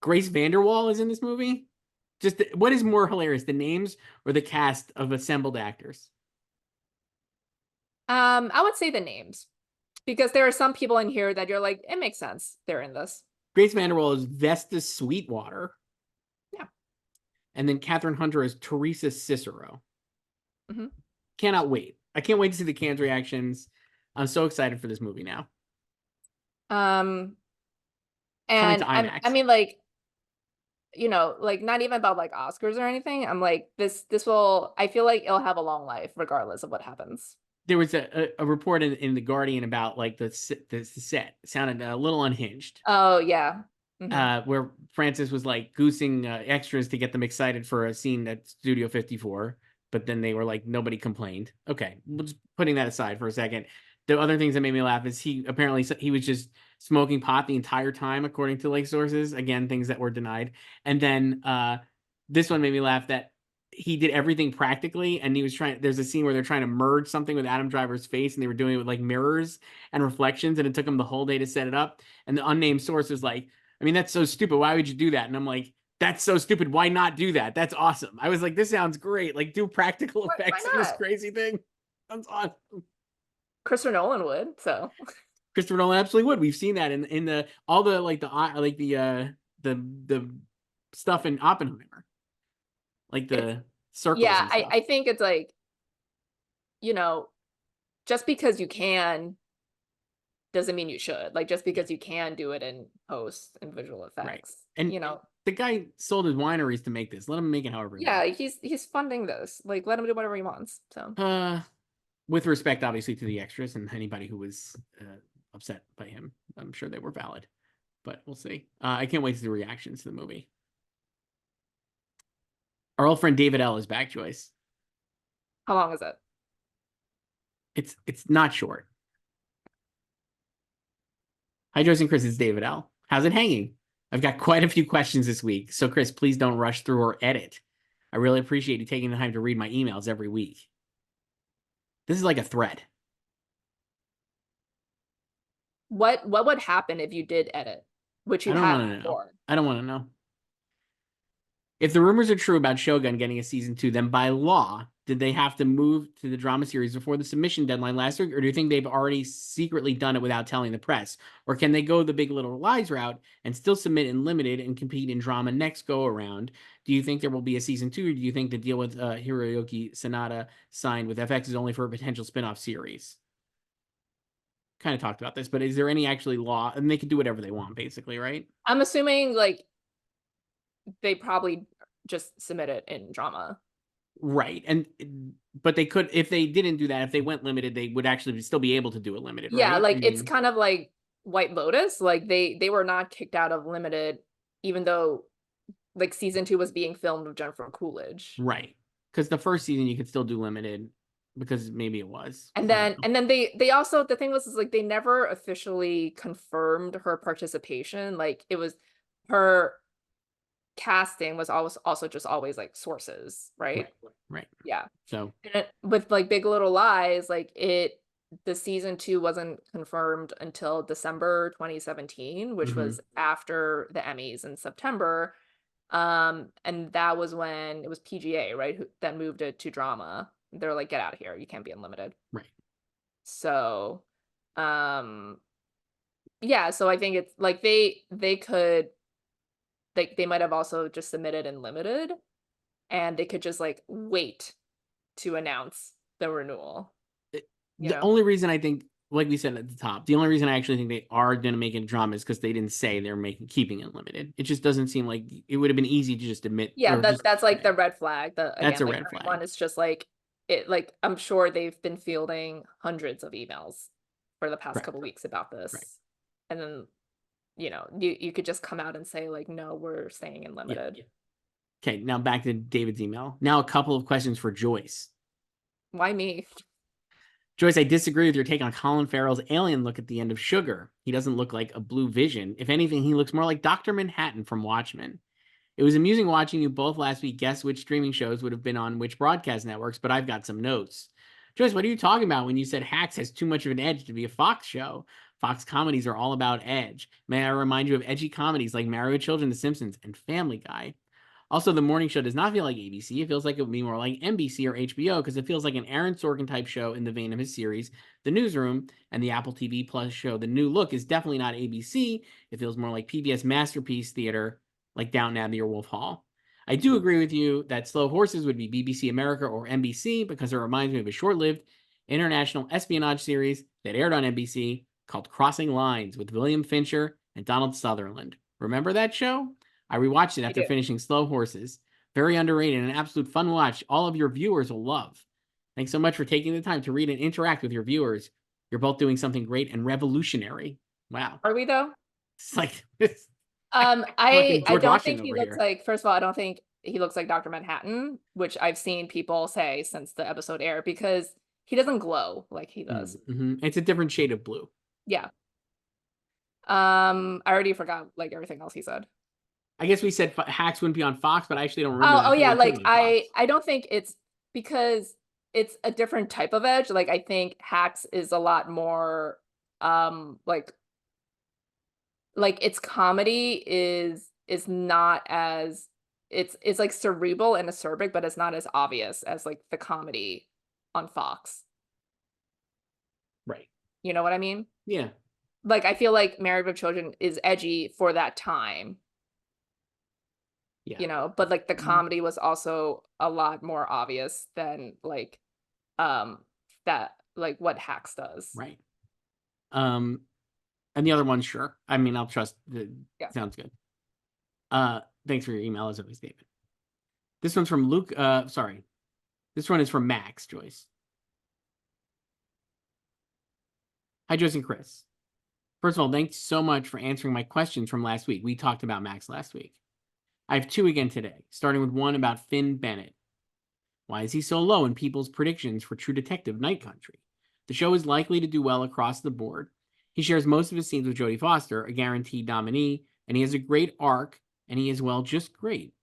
Grace Vanderwall is in this movie. Just what is more hilarious, the names or the cast of assembled actors? I would say the names because there are some people in here that you're like, it makes sense. They're in this. Grace Vanderwall is Vesta Sweetwater. Yeah. And then Catherine Hunter is Teresa Cicero. Cannot wait. I can't wait to see the Cannes reactions. I'm so excited for this movie now. And I mean, like, you know, like not even about like Oscars or anything. I'm like, this will, I feel like it'll have a long life regardless of what happens. There was a report in The Guardian about like the set. It sounded a little unhinged. Oh, yeah. Where Francis was like goosing extras to get them excited for a scene at Studio 54. But then they were like, nobody complained. Okay, just putting that aside for a second. The other things that made me laugh is he was just smoking pot the entire time, according to like sources. Again, things that were denied. And then this one made me laugh that he did everything practically, and he was trying. There's a scene where they're trying to merge something with Adam Driver's face, and they were doing it with like mirrors and reflections, and it took him the whole day to set it up. And the unnamed source was like, I mean, that's so stupid. Why would you do that? And I'm like, that's so stupid. Why not do that? That's awesome. I was like, this sounds great. Like, do practical effects in this crazy thing. Sounds awesome. Christopher Nolan would. So Christopher Nolan absolutely would. We've seen that in the stuff in Oppenheimer, like the circles. Yeah, I think it's like, you know, just because you can doesn't mean you should. Like, just because you can do it in post and visual effects, right? And you know, the guy sold his wineries to make this. Let him make it however he wants. He's funding this. Like, let him do whatever he wants. So with respect, obviously, to the extras and anybody who was upset by him, I'm sure they were valid, but we'll see. I can't wait to see the reactions to the movie. Our old friend David L is back, Joyce. How long is it? It's not short. Hi, Joyce and Chris. It's David L. How's it hanging? I've got quite a few questions this week, so Chris, please don't rush through or edit. I really appreciate you taking the time to read my emails every week. This is like a thread. What would happen if you did edit, which you I don't had want to know. before? I don't want to know. If the rumors are true about Shōgun getting a season 2, then by law, did they have to move to the drama series before the submission deadline last week? Or do you think they've already secretly done it without telling the press? Or can they go the Big Little Lies route and still submit in limited and compete in drama next go around? Do you think there will be a season 2? Or do you think the deal with Hiroyuki Sanada signed with FX is only for a potential spin-off series? Kind of talked about this, but is there any actually law? And they can do whatever they want, basically, right? I'm assuming like they probably just submit it in drama. Right. But they could, if they didn't do that, if they went limited, they would actually still be able to do it limited, Yeah, right? like it's kind of like White Lotus. Like they were not kicked out of limited, even though like season 2 was being filmed with Jennifer Coolidge. Right. Because the first season you could still do limited because maybe it was. And then they also, the thing was is like they never officially confirmed her participation. Like it was her casting was always also just always like sources, right? Right. Yeah. So And with like Big Little Lies, like the season 2 wasn't confirmed until December 2017, which was after the Emmys in September. And that was when it was PGA, right? That moved it to drama. They're like, get out of here. You can't be unlimited. right. So, yeah, so I think it's like they could they might have also just submitted in limited and they could just like wait to announce the renewal. The only reason I think, like we said at the top, the only reason I actually think they are going to make it a drama is because they didn't say they're keeping it limited. It just doesn't seem like it would have been easy to just admit. Yeah, that's like the red flag. That's a like, red flag. One is just like it. Like I'm sure they've been fielding hundreds of emails for the past couple weeks about this, and then you could just come out and say like, no, we're staying in limited. Okay, now back to David's email. Now a couple of questions for Joyce. Why me? Joyce, I disagree with your take on Colin Farrell's alien look at the end of Sugar. He doesn't look like a blue vision. If anything, he looks more like Dr. Manhattan from Watchmen. It was amusing watching you both last week guess which streaming shows would have been on which broadcast networks, but I've got some notes. Joyce, what are you talking about when you said Hacks has too much of an edge to be a Fox show? Fox comedies are all about edge. May I remind you of edgy comedies like Married with Children, The Simpsons, and Family Guy? Also, the morning show does not feel like ABC. It feels like it would be more like NBC or HBO because it feels like an Aaron Sorkin type show in the vein of his series, The Newsroom, and the Apple TV Plus show, The New Look, is definitely not ABC. It feels more like PBS Masterpiece Theater, like Downton Abbey or Wolf Hall. I do agree with you that Slow Horses would be BBC America or NBC because it reminds me of a short-lived international espionage series that aired on NBC called Crossing Lines with William Fincher and Donald Sutherland. Remember that show? I rewatched it after finishing Slow Horses. Very underrated and an absolute fun watch. All of your viewers will love. Thanks so much for taking the time to read and interact with your viewers. You're both doing something great and revolutionary. Wow. Are we though? It's like I don't Washington think he over looks here. like, first of all, I don't think he looks like Dr. Manhattan, which I've seen people say since the episode aired because he doesn't glow like he does. It's a different shade of blue. Yeah. I already forgot like everything else he said. I guess we said Hacks wouldn't be on Fox, but I actually don't remember. Oh yeah, like I don't think it's because it's a different type of edge. Like I think Hacks is a lot more like its comedy is not as it's like cerebral and acerbic, but it's not as obvious as like the comedy on Fox. Right. You know what I mean? Yeah. Like I feel like Married with Children is edgy for that time. Yeah. But like the comedy was also a lot more obvious than like that like what Hacks does. Right. And the other one, sure. I mean, I'll trust. Sounds good. Thanks for your email as always, David. This one's from Luke. Sorry. This one is from Max, Joyce. Hi, Joyce and Chris. First of all, thanks so much for answering my questions from last week. We talked about Max last week. I have two again today, starting with one about Finn Bennett. Why is he so low in people's predictions for True Detective Night Country? The show is likely to do well across the board. He shares most of his scenes with Jodie Foster, a guaranteed nominee, and he has a great arc, and he is, well, just great.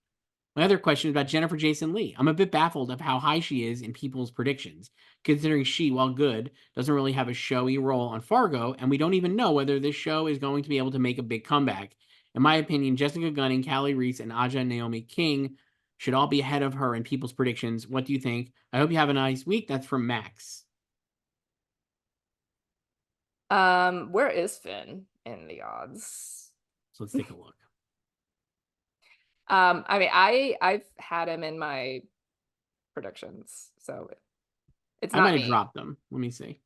My other question is about Jennifer Jason Leigh. I'm a bit baffled of how high she is in people's predictions, considering she, while good, doesn't really have a showy role on Fargo, and we don't even know whether this show is going to be able to make a big comeback. In my opinion, Jessica Gunning, Callie Reese, and Aja Naomi King should all be ahead of her in people's predictions. What do you think? I hope you have a nice week. That's from Max. Where is Finn in the odds? So let's take a look. I mean, I've had him in my predictions, so it's I not might have me. dropped them. Let me see.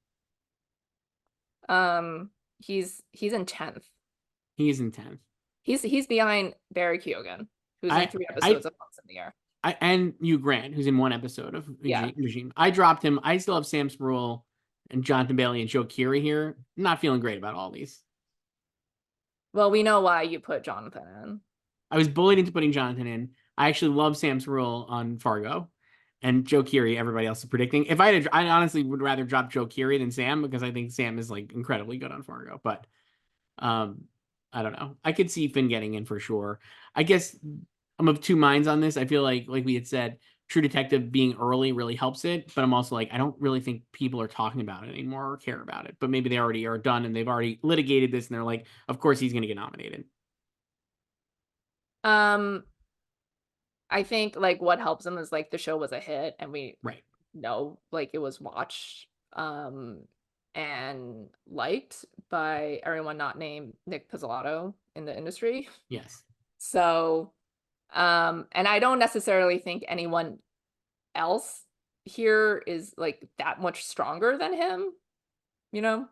He's in 10th. He is in 10th. He's behind Barry Keoghan, who's in 3 episodes of Months in the Air. And Hugh Grant, who's in 1 episode of Yeah. Regime. I dropped him. I still have Sam Spruill and Jonathan Bailey and Joe Keery here. Not feeling great about all these. Well, we know why you put Jonathan in. I was bullied into putting Jonathan in. I actually love Sam Spruill on Fargo, and Joe Keery. Everybody else is predicting. If I honestly would rather drop Joe Keery than Sam, because I think Sam is like incredibly good on Fargo. But I don't know. I could see Finn getting in for sure. I guess I'm of two minds on this. I feel like we had said, True Detective being early really helps it, but I'm also like, I don't really think people are talking about it anymore or care about it. But maybe they already are done and they've already litigated this, and they're like, of course he's going to get nominated. I think like what helps him is like the show was a hit, and we Right. know like it was watched and liked by everyone not named Nick Pizzolatto in the industry. Yes. So and I don't necessarily think anyone else here is like that much stronger than him, you know?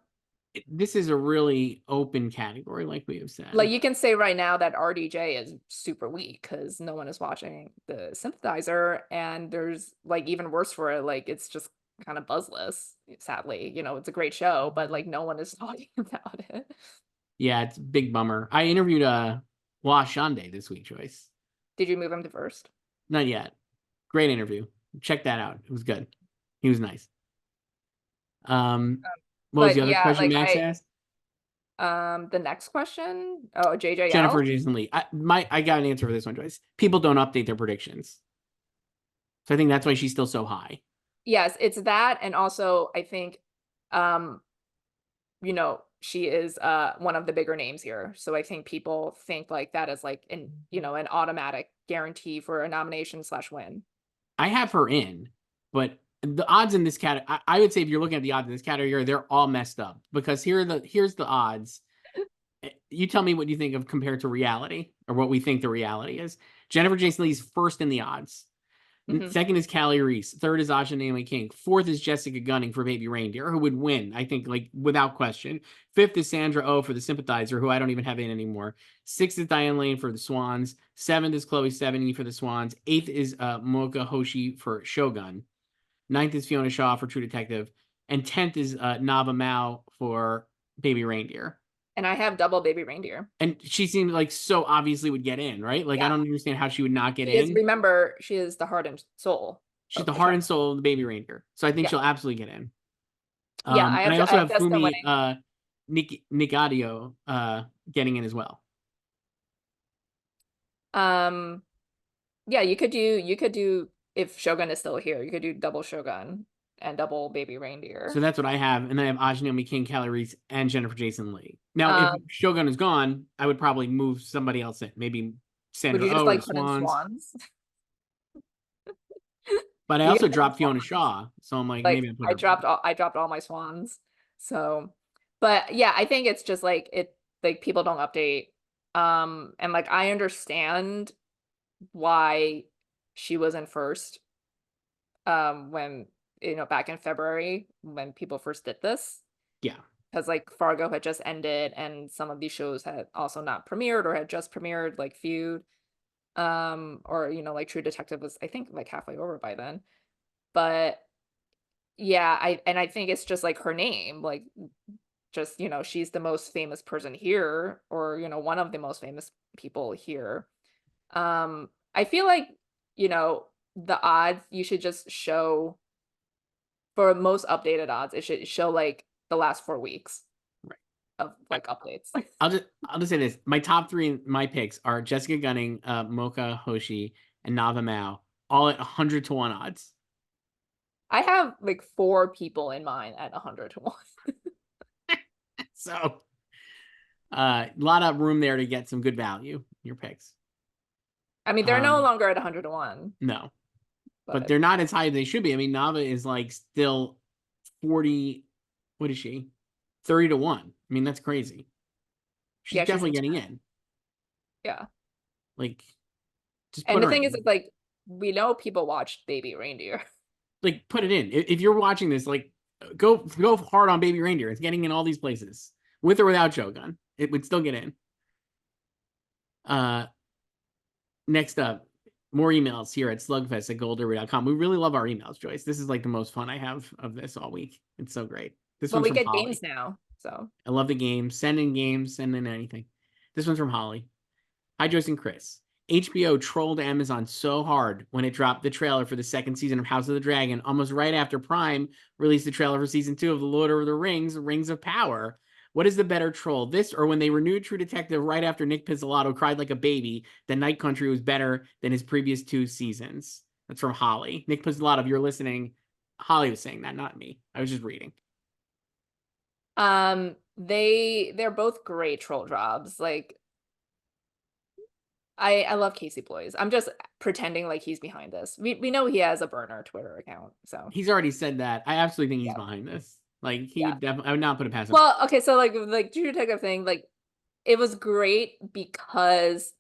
This is a really open category, like we have said. Like you can say right now that RDJ is super weak because no one is watching The Sympathizer, and there's like even worse for it, like it's just kind of buzzless, sadly. You know, it's a great show, but like no one is talking about it. Yeah, it's a big bummer. I interviewed Wa Shande this week, Joyce. Did you move him to first? Not yet. Great interview. Check that out. It was good. He was nice. What was But the other yeah, question like Max asked? the next question. Oh, JJL. Jennifer Jason Leigh. I got an answer for this one, Joyce. People don't update their predictions. So I think that's why she's still so high. Yes, it's that, and also I think you know, she is one of the bigger names here. So I think people think like that is like an an automatic guarantee for a nomination/win. I have her in, but the odds in this category, I would say if you're looking at the odds in this category, they're all messed up, because here's the odds. You tell me what you think of compared to reality, or what we think the reality is. Jennifer Jason Leigh's first in the odds. Second is Callie Reese. Third is Aja Naomi King. Fourth is Jessica Gunning for Baby Reindeer, who would win, I think, like without question. Fifth is Sandra Oh for The Sympathizer, who I don't even have in anymore. Sixth is Diane Lane for The Swans. Seventh is Chloe Sevigny for The Swans. Eighth is Mocha Hoshi for Shōgun. Ninth is Fiona Shaw for True Detective. And 10th is Nava Mao for Baby Reindeer. And I have double Baby Reindeer. And she seemed like so obviously would get in, right? Like, I don't understand how she would not get in. Remember, she is the heart and soul. She's the heart and soul of the Baby Reindeer. So I think she'll absolutely get in. And I also have Fumi Nigadio getting in as well. Yeah, you could do if Shōgun is still here, you could do double Shōgun and double Baby Reindeer. So that's what I have, and then I have Aja Naomi King, Callie Reese, and Jennifer Jason Leigh. Now, if Shōgun is gone, I would probably move somebody else in, maybe Sandra would you just Oh, like or put in Swans? But I also dropped Fiona Shaw, so I'm like maybe I dropped all my Swans. So, but yeah, I think it's just like like people don't update. And like I understand why she was in first when back in February when people first did this. Yeah. Because like Fargo had just ended and some of these shows had also not premiered or had just premiered, like Feud. Or like True Detective was I think like halfway over by then. But yeah, I think it's just like her name, like just she's the most famous person here, or one of the most famous people here. I feel like the odds you should just show for most updated odds, it should show like the last 4 weeks of like updates. I'll just say this. My top 3 my picks are Jessica Gunning, Mocha Hoshi, and Nava Mao, all at 100-1 odds. I have like 4 people in mind at 100-1. So a lot of room there to get some good value in your picks. I mean, they're no longer at 100-1. No, but they're not as high as they should be. I mean, Nava is like still 40. What is she? 30-1. I mean, that's crazy. She's definitely getting in. Yeah. Like, just And put the her thing in. is, it's like, we know people watched Baby Reindeer. Like, put it in. If you're watching this, like, go hard on Baby Reindeer. It's getting in all these places. With or without Shōgun. It would still get in. Next up, more emails here at slugfest@goldderby.com. We really love our emails, Joyce. This is like the most fun I have of this all week. It's so great. This Well, one's we from get Holly. games now, so. I love the games. Send in games, send in anything. This one's from Holly. Hi, Joyce and Chris. HBO trolled Amazon so hard when it dropped the trailer for the second season of House of the Dragon, almost right after Prime released the trailer for season 2 of The Lord of the Rings, Rings of Power. What is the better troll, this or when they renewed True Detective right after Nick Pizzolatto cried like a baby that Night Country was better than his previous 2 seasons? That's from Holly. Nick Pizzolatto, if you're listening, Holly was saying that, not me. I was just reading. They're both great troll jobs. Like, I love Casey Bloys. I'm just pretending like he's behind this. We know he has a burner Twitter account, so. He's already said that. I absolutely think he's behind this. Like, he would definitely, I would not put it past him. Well, okay, so like True Detective thing, like, it was great because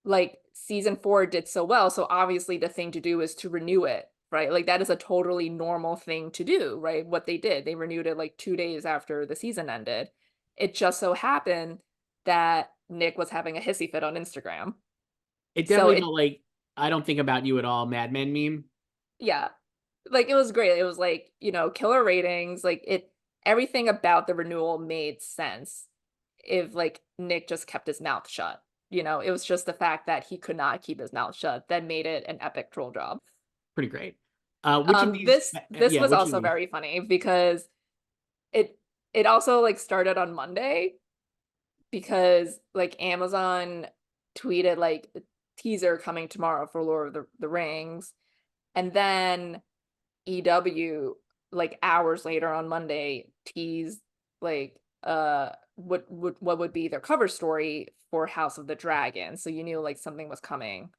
like season 4 did so well, so obviously the thing to do is to renew it, right? Like, that is a totally normal thing to do, right? What they did, they renewed it like 2 days after the season ended. It just so happened that Nick was having a hissy fit on Instagram. It definitely felt like I don't think about you at all, Mad Men meme. Yeah. Like, it was great. It was like, killer ratings. Like, everything about the renewal made sense if like Nick just kept his mouth shut. It was just the fact that he could not keep his mouth shut that made it an epic troll job. Pretty great. Which of these? This was also very funny because it also like started on Monday because like Amazon tweeted like a teaser coming tomorrow for Lord of the Rings, and then EW like hours later on Monday teased like what would be their cover story for House of the Dragon. So you knew like something was coming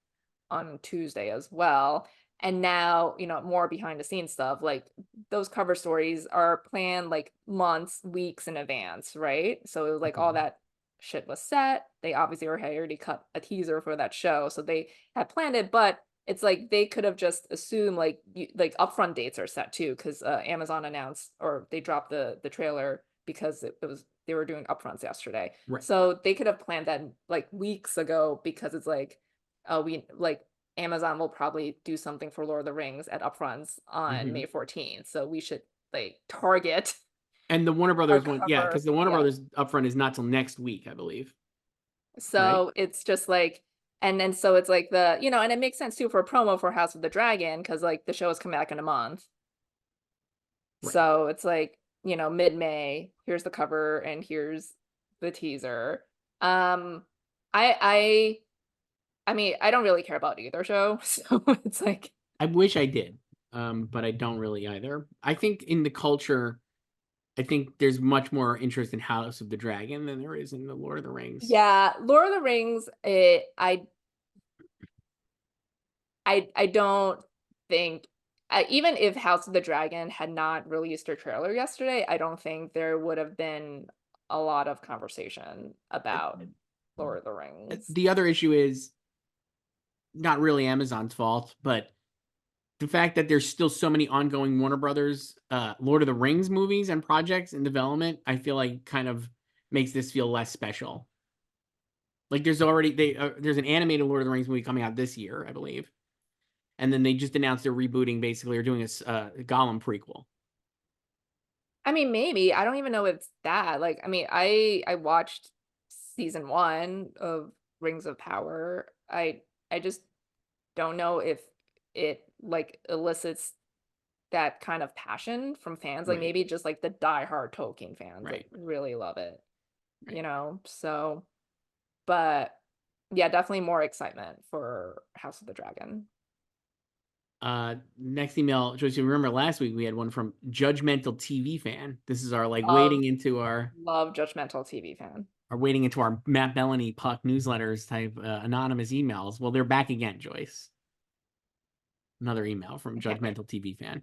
on Tuesday as well. And now, more behind the scenes stuff, like those cover stories are planned like months, weeks in advance, right? So it was like all that shit was set. They obviously already cut a teaser for that show, so they had planned it, but it's like they could have just assumed like upfront dates are set too, because Amazon announced, or they dropped the trailer because they were doing upfronts yesterday. Right. So they could have planned that like weeks ago, because it's like we like Amazon will probably do something for Lord of the Rings at upfronts on May 14th. So we should like target. And the Warner Brothers one, yeah, because the Warner yeah. Brothers upfront is not till next week, I believe. So right? It's just like, and then so it's like and it makes sense too for a promo for House of the Dragon, because like the show is coming back in a month. Right. So it's like, mid-May, here's the cover and here's the teaser. I mean, I don't really care about either show, so it's like, I wish I did, but I don't really either. I think in the culture, I think there's much more interest in House of the Dragon than there is in the Lord of the Rings. Yeah, Lord of the Rings, I don't think, even if House of the Dragon had not released their trailer yesterday, I don't think there would have been a lot of conversation about Lord of the Rings. The other issue is not really Amazon's fault, but the fact that there's still so many ongoing Warner Brothers Lord of the Rings movies and projects in development, I feel like kind of makes this feel less special. Like there's already there's an animated Lord of the Rings movie coming out this year, I believe, and then they just announced they're rebooting, basically, or doing a Gollum prequel. I mean, maybe. I don't even know if it's that. Like, I mean, I watched season 1 of Rings of Power. I just don't know if it like elicits that kind of passion from fans. Like, maybe just like the diehard Tolkien fans like really love it. So, but yeah, definitely more excitement for House of the Dragon. Next email, Joyce, you remember last week we had one from Judgmental TV Fan. This is our Love, wading into our love Judgmental TV Fan. Matt Bellany Puck newsletters type anonymous emails. Well, they're back again, Joyce. Another email from I can't wait. Judgmental TV Fan.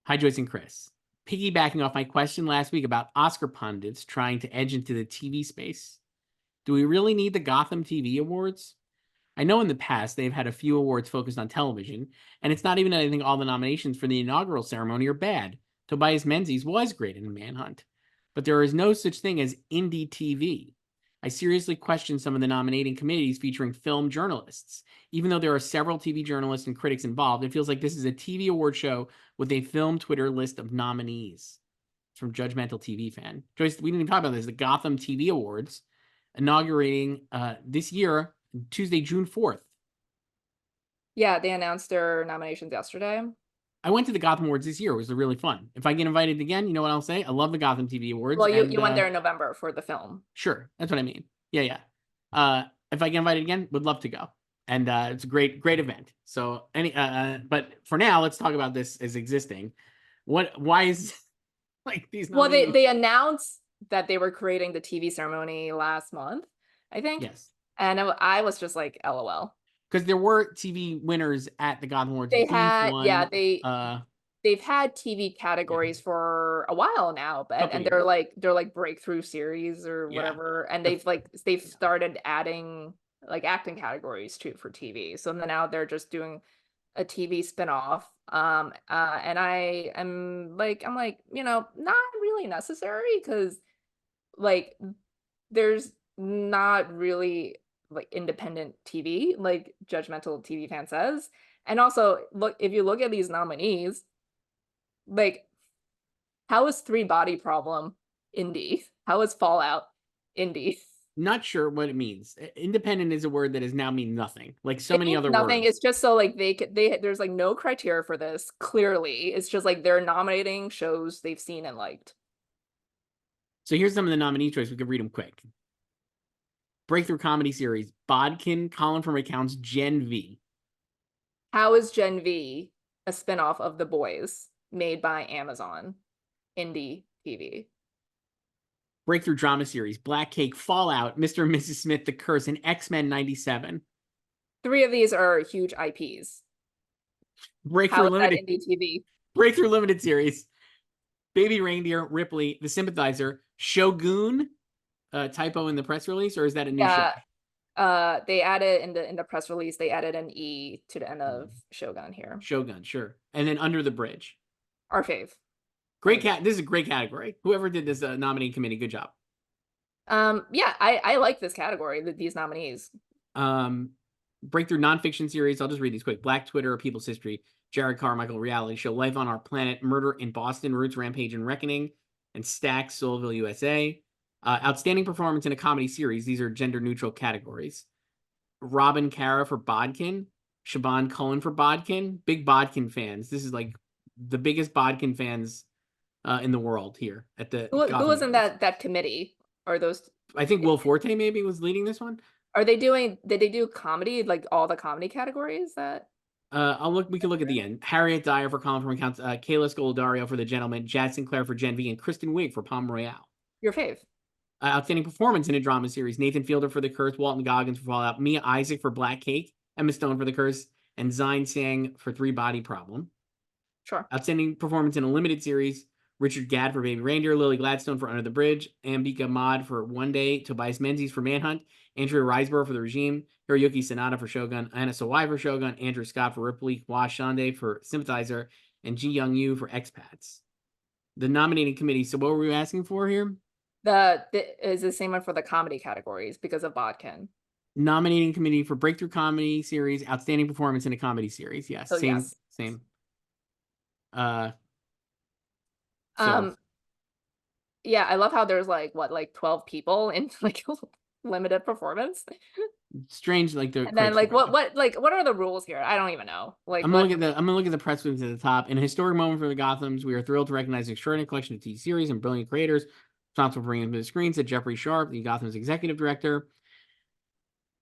Hi, Joyce and Chris. Piggybacking off my question last week about Oscar pundits trying to edge into the TV space, do we really need the Gotham TV Awards? I know in the past they've had a few awards focused on television, and it's not even that I think all the nominations for the inaugural ceremony are bad. Tobias Menzies was great in Manhunt, but there is no such thing as indie TV. I seriously question some of the nominating committees featuring film journalists. Even though there are several TV journalists and critics involved, it feels like this is a TV award show with a film Twitter list of nominees. It's from Judgmental TV Fan. Joyce, we didn't even talk about this. The Gotham TV Awards inaugurating this year, Tuesday, June 4th. Yeah, they announced their nominations yesterday. I went to the Gotham Awards this year. It was really fun. If I get invited again, you know what I'll say? I love the Gotham TV Awards. Well, you went there in November for the film. Sure, that's what I mean. Yeah. If I get invited again, would love to go. And it's a great event. So but for now, let's talk about this as existing. Why is like these Well, nominees? they announced that they were creating the TV ceremony last month, I think. Yes. And I was just like, LOL. Because there were TV winners at the Gotham Awards. They had, yeah, they've had TV categories for a while now, but and they're like breakthrough series or whatever, and they've started adding like acting categories too for TV. So now they're just doing a TV spinoff. And I'm like, not really necessary because like there's not really like independent TV, like Judgmental TV Fan says. And also, look, if you look at these nominees, like, how is Three Body Problem indie? How is Fallout indie? Not sure what it means. Independent is a word that has now mean nothing. Like so many other nothing. words. It's just so like there's like no criteria for this. Clearly, it's just like they're nominating shows they've seen and liked. So here's some of the nominee choices. We could read them quick. Breakthrough Comedy Series, Bodkin, Colin from Accounts, Gen V. How is Gen V a spinoff of The Boys made by Amazon? Indie TV. Breakthrough Drama Series, Black Cake, Fallout, Mr. and Mrs. Smith, The Curse, and X-Men 97. 3 of these are huge IPs. Breakthrough Limited indie TV. Breakthrough Limited Series, Baby Reindeer, Ripley, The Sympathizer, Shōgun. Typo in the press release, or is that a new show? They added in the press release, they added an E to the end of Shōgun here. Shōgun, sure. And then Under the Bridge. Our fave. Great this is a great category. Whoever did this nominating committee, good job. Yeah, I like this category, these nominees. Breakthrough Nonfiction Series, I'll just read these quick. Black Twitter, A People's History, Jared Carmichael, Reality Show, Life on Our Planet, Murder in Boston, Roots, Rampage, and Reckoning, and Stack, Soulville, USA. Outstanding Performance in a Comedy Series. These are gender-neutral categories. Robin Cara for Bodkin. Siobhan Cohen for Bodkin. Big Bodkin fans. This is like the biggest Bodkin fans in the world here at the. Who was in that committee? Or those? I think Will Forte maybe was leading this one. Are they doing? Did they do comedy? Like all the comedy categories that? I'll look. We can look at the end. Harriet Dyer for Colin from Accounts. Kayla Scolodario for The Gentleman. Jad Sinclair for Gen V, and Kristen Wiig for Palm Royale. Your fave. Outstanding Performance in a Drama Series. Nathan Fielder for The Curse, Walton Goggins for Fallout, Mia Isaac for Black Cake, Emma Stone for The Curse, and Zine Sang for Three Body Problem. Sure. Outstanding Performance in a Limited Series. Richard Gadd for Baby Reindeer, Lily Gladstone for Under the Bridge, Ambika Mod for One Day, Tobias Menzies for Manhunt, Andrea Riseborough for The Regime, Hiroyuki Sanada for Shōgun, Anna Sawai for Shōgun, Andrew Scott for Ripley, Wash Shande for Sympathizer, and Ji Young Yu for Expats. The nominating committee. So what were we asking for here? Is the same one for the comedy categories because of Bodkin. Nominating committee for Breakthrough Comedy Series, Outstanding Performance in a Comedy Series. Yes, same. Yeah, I love how there's like 12 people in like limited performance. Strange, like and then like what are the rules here? I don't even know. Like I'm gonna look at the press release at the top. In a historic moment for the Gothams, we are thrilled to recognize an extraordinary collection of TV series and brilliant creators responsible for bringing them to the screen, said Jeffrey Sharp, the Gotham's executive director.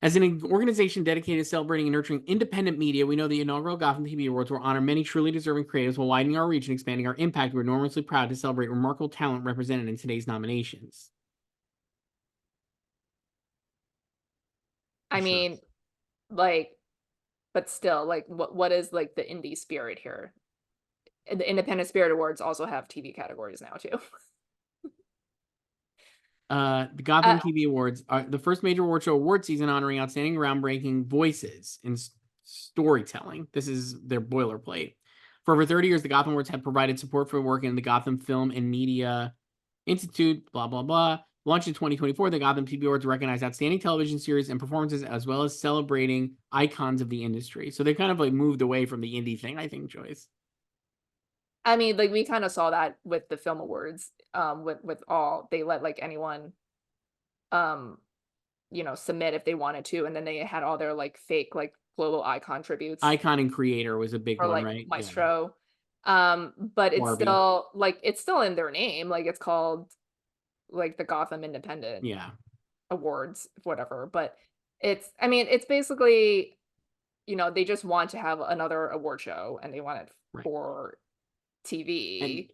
As an organization dedicated to celebrating and nurturing independent media, we know the inaugural Gotham TV Awards will honor many truly deserving creatives while widening our reach and expanding our impact. We're enormously proud to celebrate remarkable talent represented in today's nominations. I Sure. mean, like, but still, like, what is like the indie spirit here? And the Independent Spirit Awards also have TV categories now too. The Gotham Uh, TV Awards are the first major award show award season honoring outstanding, groundbreaking voices in storytelling. This is their boilerplate. For over 30 years, the Gotham Awards have provided support for work in the Gotham Film and Media Institute, blah, blah, blah. Launched in 2024, the Gotham TV Awards recognize outstanding television series and performances, as well as celebrating icons of the industry. So they kind of like moved away from the indie thing, I think, Joyce. I mean, like we kind of saw that with the film awards. With all they let like anyone, um, submit if they wanted to, and then they had all their like fake like global icon tributes Icon and creator was a big for one, like right? Yeah. Maestro. But Barbie. it's still in their name. Like it's called like the Gotham Independent Yeah. Awards, whatever. But I mean, it's basically, they just want to have another award show and they want it Right. for And TV.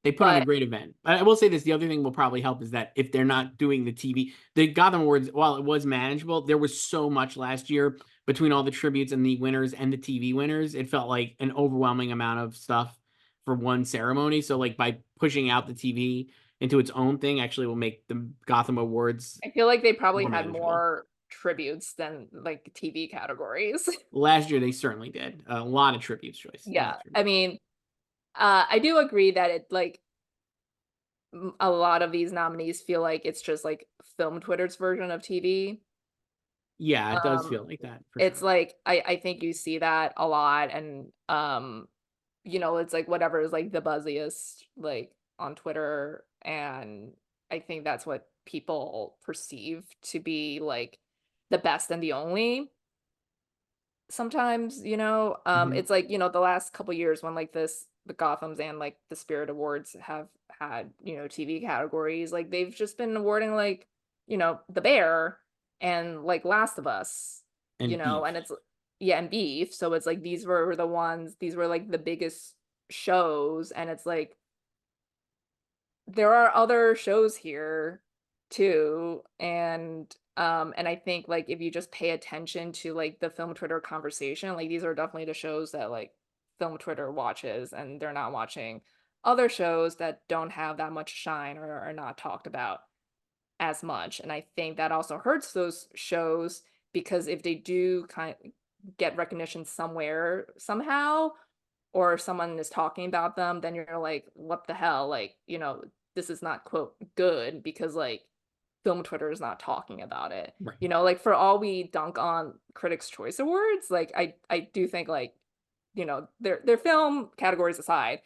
they put on a But great event. I will say this: the other thing will probably help is that if they're not doing the TV, the Gotham Awards, while it was manageable, there was so much last year between all the tributes and the winners and the TV winners. It felt like an overwhelming amount of stuff for one ceremony. So, like by pushing out the TV into its own thing, actually will make the Gotham Awards I feel like they probably more had manageable. more tributes than like TV categories. Last year, they certainly did a lot of tributes, Joyce. A lot Yeah. of I tributes. mean, I do agree that it like a lot of these nominees feel like it's just like film Twitter's version of TV. Yeah, it does Um, feel like that for it's sure. like I think you see that a lot, and it's like whatever is like the buzziest like on Twitter, and I think that's what people perceive to be like the best and the only. Sometimes, Mhm. it's like, the last couple years when like the Gothams and like the Spirit Awards have had, TV categories, like they've just been awarding like, The Bear and like Last of Us, And and beef. it's yeah, and Beef. So it's like these were like the biggest shows, and it's like there are other shows here too, and I think like if you just pay attention to like the film Twitter conversation, like these are definitely the shows that like film Twitter watches, and they're not watching other shows that don't have that much shine or are not talked about as much. And I think that also hurts those shows, because if they do kind of get recognition somewhere somehow, or someone is talking about them, then you're like, what the hell? Like, this is not quote good because like film Twitter is not talking about it. Right. Like for all we dunk on Critics' Choice Awards, like I do think like, their film categories aside,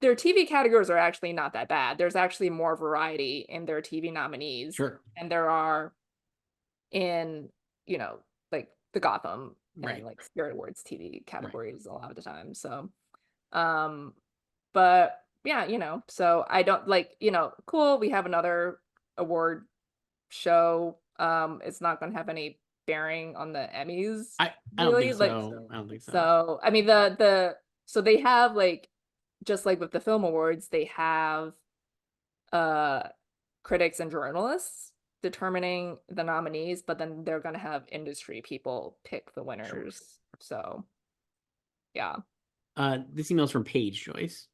their TV categories are actually not that bad. There's actually more variety in their TV nominees Sure. and there are in, like the Gotham and Right. like Spirit Awards TV Right. categories a lot of the time. So um, but yeah, so I don't like, cool, we have another award show. It's not gonna have any bearing on the Emmys, I don't really. think Like, so. I don't think so. so I mean the so they have like, just like with the film awards, they have uh critics and journalists determining the nominees, but then they're gonna have industry people pick the Sure. winners. So yeah. This email's from Paige, Joyce.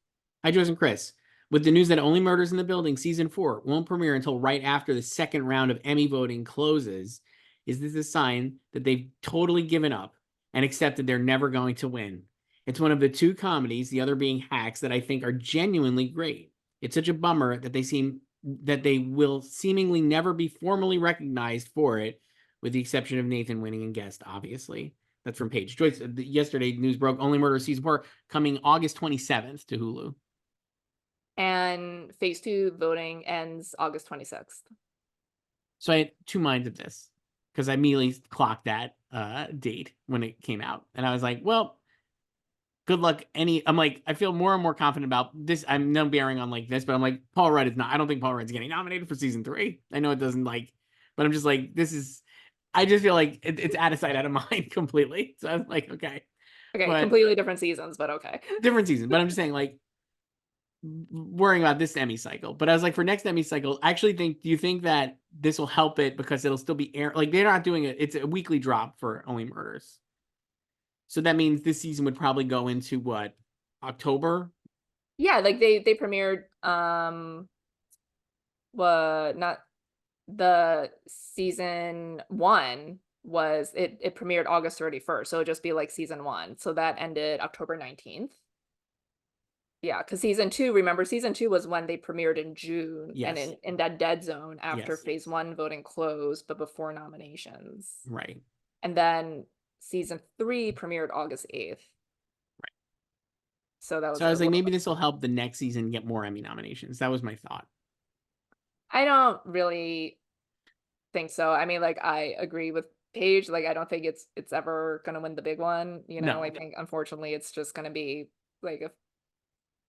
Hi, Joyce and Chris. With the news that Only Murders in the Building season 4 won't premiere until right after the second round of Emmy voting closes, is this a sign that they've totally given up and accepted they're never going to win? It's one of the two comedies, the other being Hacks, that I think are genuinely great. It's such a bummer that they will seemingly never be formally recognized for it, with the exception of Nathan winning and Guest, obviously. That's from Paige. Joyce, yesterday news broke Only Murders season 4 coming August 27th to Hulu. And phase 2 voting ends August 26th. So I had two minds of this because I immediately clocked that date when it came out. And I was like, well, good luck. I'm like, I feel more and more confident about this. I'm no bearing on like this, but I'm like, Paul Rudd is not, I don't think Paul Rudd's getting nominated for season 3. I know it doesn't like, but I'm just like, this is, I just feel like it's out of sight, out of mind completely. So I was like, okay, Okay, but completely different seasons, but okay. different season. But I'm just saying, like, worrying about this Emmy cycle. But I was like, for next Emmy cycle, I actually think, do you think that this will help it because it'll still be air? Like, they're not doing it. It's a weekly drop for Only Murders. So that means this season would probably go into what, October? Yeah, like they premiered what not the season one was it premiered August 31st, so it'd just be like season one. So that ended October 19th. Yeah, because season two, remember, season two was when they premiered in June and Yes. in that dead zone after Yes. phase one voting closed, but before nominations. Right. And then season three premiered August 8th. So that was So I a was like, little maybe this will help the next season get more Emmy nominations. That was my thought. I don't really think so. I mean, like I agree with Paige. Like I don't think it's ever gonna win the big one. You know, I No. think unfortunately it's just gonna be like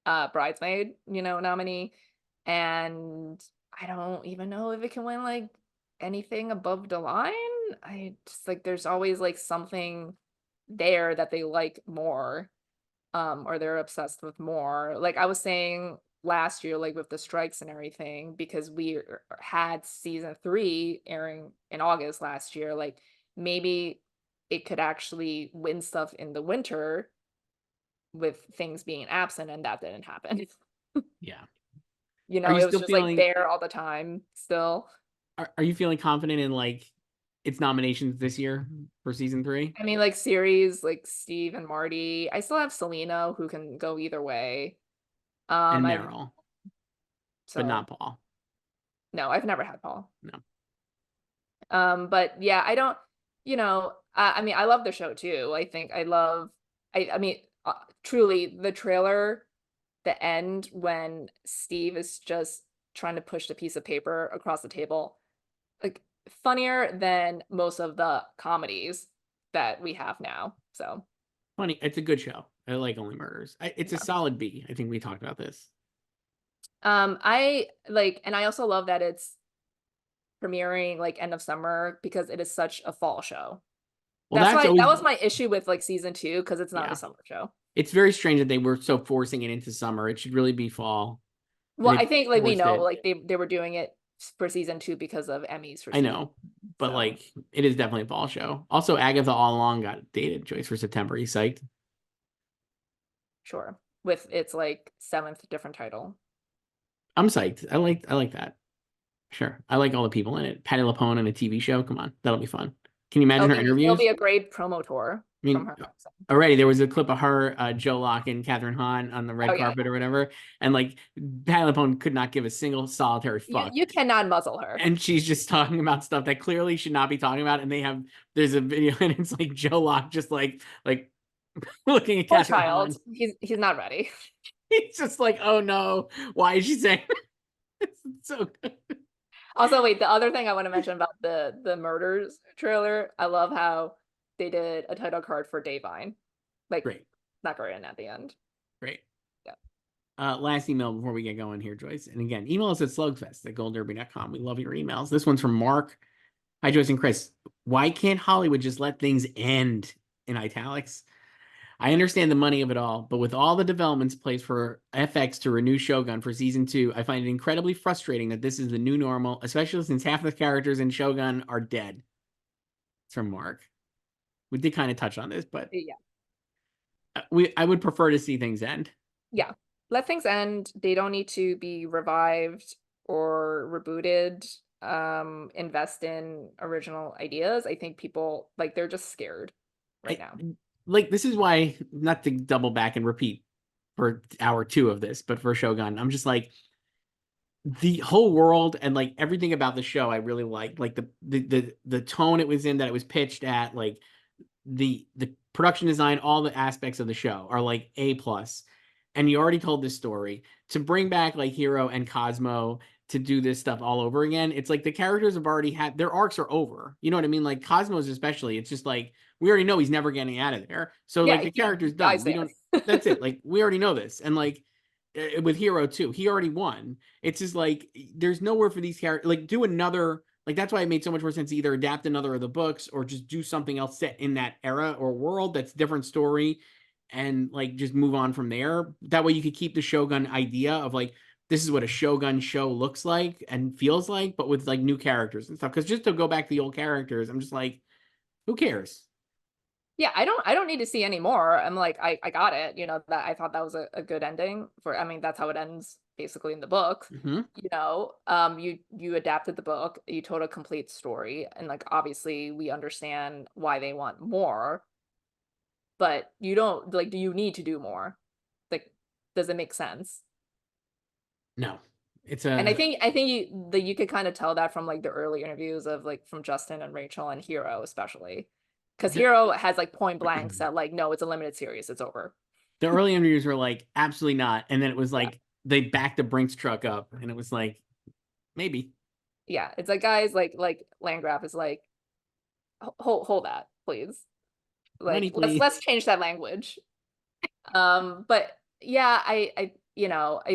a bridesmaid, nominee. And I don't even know if it can win like anything above the line. I just like there's always like something there that they like more, or they're obsessed with more. Like I was saying last year, like with the strikes and everything, because we had season three airing in August last year, like maybe it could actually win stuff in the winter with things being absent, and that didn't happen. Yeah. Are you It was still just like feeling there all the time still. are you feeling confident in like its nominations this year for season 3? I mean, like series like Steve and Marty. I still have Selena who can go either way. And I've Meryl, but so not Paul. no, I've never had Paul. No. But yeah, I don't, I mean, I love the show too. I think I love, I mean, truly the trailer, the end when Steve is just trying to push the piece of paper across the table, like funnier than most of the comedies that we have now. So, Funny, it's a good show. I like Only Murders. It's a yeah. solid B. I think we talked about this. I like, and I also love that it's premiering like end of summer because it is such a fall show. Well, That's that's why that always, was my issue with like season two because it's not a yeah. summer show. It's very strange that they were so forcing it into summer. It should really be fall. And Well, they I think like we forced know it. like they were doing it for season two because of Emmys for I season. know, but So like it is definitely a fall show. Also, Agatha all along got dated Joyce for September. You psyched? sure, with its like seventh different title. I'm psyched. I like that. Sure. I like all the people in it. Patti LuPone in a TV show. Come on. That'll be fun. Can you imagine her It'll be interviews? a great promo tour I from mean, her. already there was a clip of her, Joe Locke, and Catherine Hahn on the Oh red yeah, carpet or whatever. And like Patti LuPone could not give a single solitary fuck. you cannot muzzle her. And she's just talking about stuff that clearly should not be talking about. And there's a video and it's like Joe Locke just like looking at Poor Catherine child, Hahn. he's not ready. He's just like, oh no, why is she saying it's so good? Also, wait, the other thing I want to mention about the murders trailer, I love how they did a title card for Davine, like Great, not Gordon at the end. great. Yeah. Last email before we get going here, Joyce. And again, email us at slugfest@goldderby.com. We love your emails. This one's from Mark. Hi, Joyce and Chris. Why can't Hollywood just let things end, in italics? I understand the money of it all, but with all the developments placed for FX to renew Shogun for season 2, I find it incredibly frustrating that this is the new normal, especially since half the characters in Shogun are dead. It's from Mark. We did kind of touch on this, but Yeah. I would prefer to see things end. Yeah. Let things end. They don't need to be revived or rebooted. Invest in original ideas. I think people like they're just scared right now. Like, this is why, not to double back and repeat for hour 2 of this, but for Shogun, I'm just like, the whole world and like everything about the show I really liked. Like the tone it was in, that it was pitched at, like the production design, all the aspects of the show are like A+. And you already told this story. To bring back like Hero and Cosmo to do this stuff all over again, it's like the characters have already had their arcs are over. You know what I mean? Like Cosmo's especially, it's just like we already know he's never getting out of there. So Yeah, like the he character's dies done. We there. don't That's it. Like we already know this. And like with Hero too, he already won. It's just like there's nowhere for these characters. Like do another Like that's why it made so much more sense to either adapt another of the books or just do something else set in that era or world that's different story, and like just move on from there. That way you could keep the Shogun idea of like this is what a Shogun show looks like and feels like, but with like new characters and stuff. Because just to go back to the old characters, I'm just like, who cares? Yeah, I don't need to see any more. I'm like, I got it. That I thought that was a good ending for, I mean, that's how it ends basically in the book. Mm-hmm. You adapted the book, you told a complete story, and like obviously we understand why they want more, but you don't like, do you need to do more? Like, does it make sense? No, it's And I a think you could kind of tell that from like the early interviews of like from Justin and Rachel and Hero especially. Because the, Hero has like point blank said like, no, it's a limited series, it's over. the early interviews were like absolutely not, and then it was Yeah. like they backed the Brinks truck up, and it was like maybe. Yeah. It's like, guys, like Landgraf is like, hold that, please. Money, Like, let's please. change that language. But yeah, I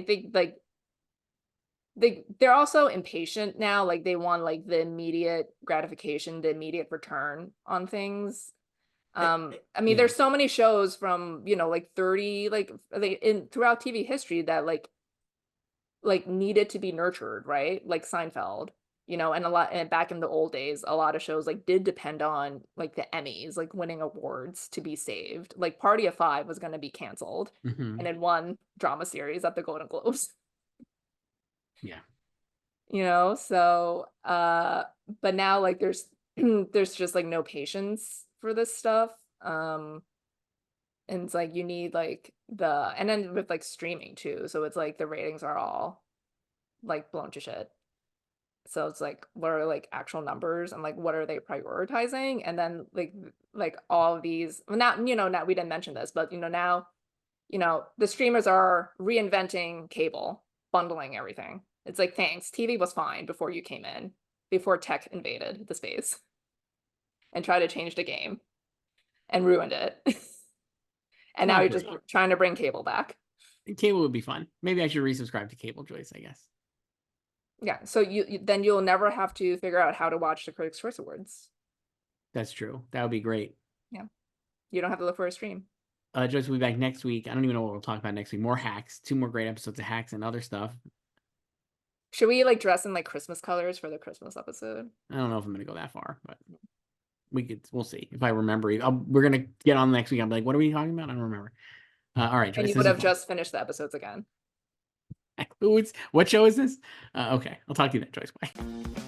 think like they're also impatient now. Like they want like the immediate gratification, the immediate return on things. I mean, Yeah. there's so many shows from, like 30, like in throughout TV history that like needed to be nurtured, right? Like Seinfeld, and a lot, and back in the old days, a lot of shows like did depend on like the Emmys, like winning awards to be saved. Like Party of Five was going to be canceled, Mm-hmm. and it won drama series at the Golden Globes. Yeah. So but now like there's there's just like no patience for this stuff. And it's like you need like and then with like streaming too, so it's like the ratings are all like blown to shit. So it's like, what are like actual numbers and like what are they prioritizing? And then like all of these, well, now we didn't mention this, but now the streamers are reinventing cable, bundling everything. It's like, thanks, TV was fine before you came in, before tech invaded the space and tried to change the game and ruined it. And now Not you're just great. trying to bring cable back. Cable would be fun. Maybe I should resubscribe to cable, Joyce, I guess. Yeah, so then you'll never have to figure out how to watch the Critics' Choice Awards. That's true. That would be great. Yeah, you don't have to look for a stream. Joyce will be back next week. I don't even know what we'll talk about next week. More hacks, 2 more great episodes of hacks and other stuff. Should we like dress in like Christmas colors for the Christmas episode? I don't know if I'm gonna go that far, but we'll see if I remember. We're gonna get on next week. I'm like, what are we talking about? I don't remember. All right, Joyce. And you This would is have fun. just finished the episodes again. What show is this? Okay, I'll talk to you then, Joyce. Bye.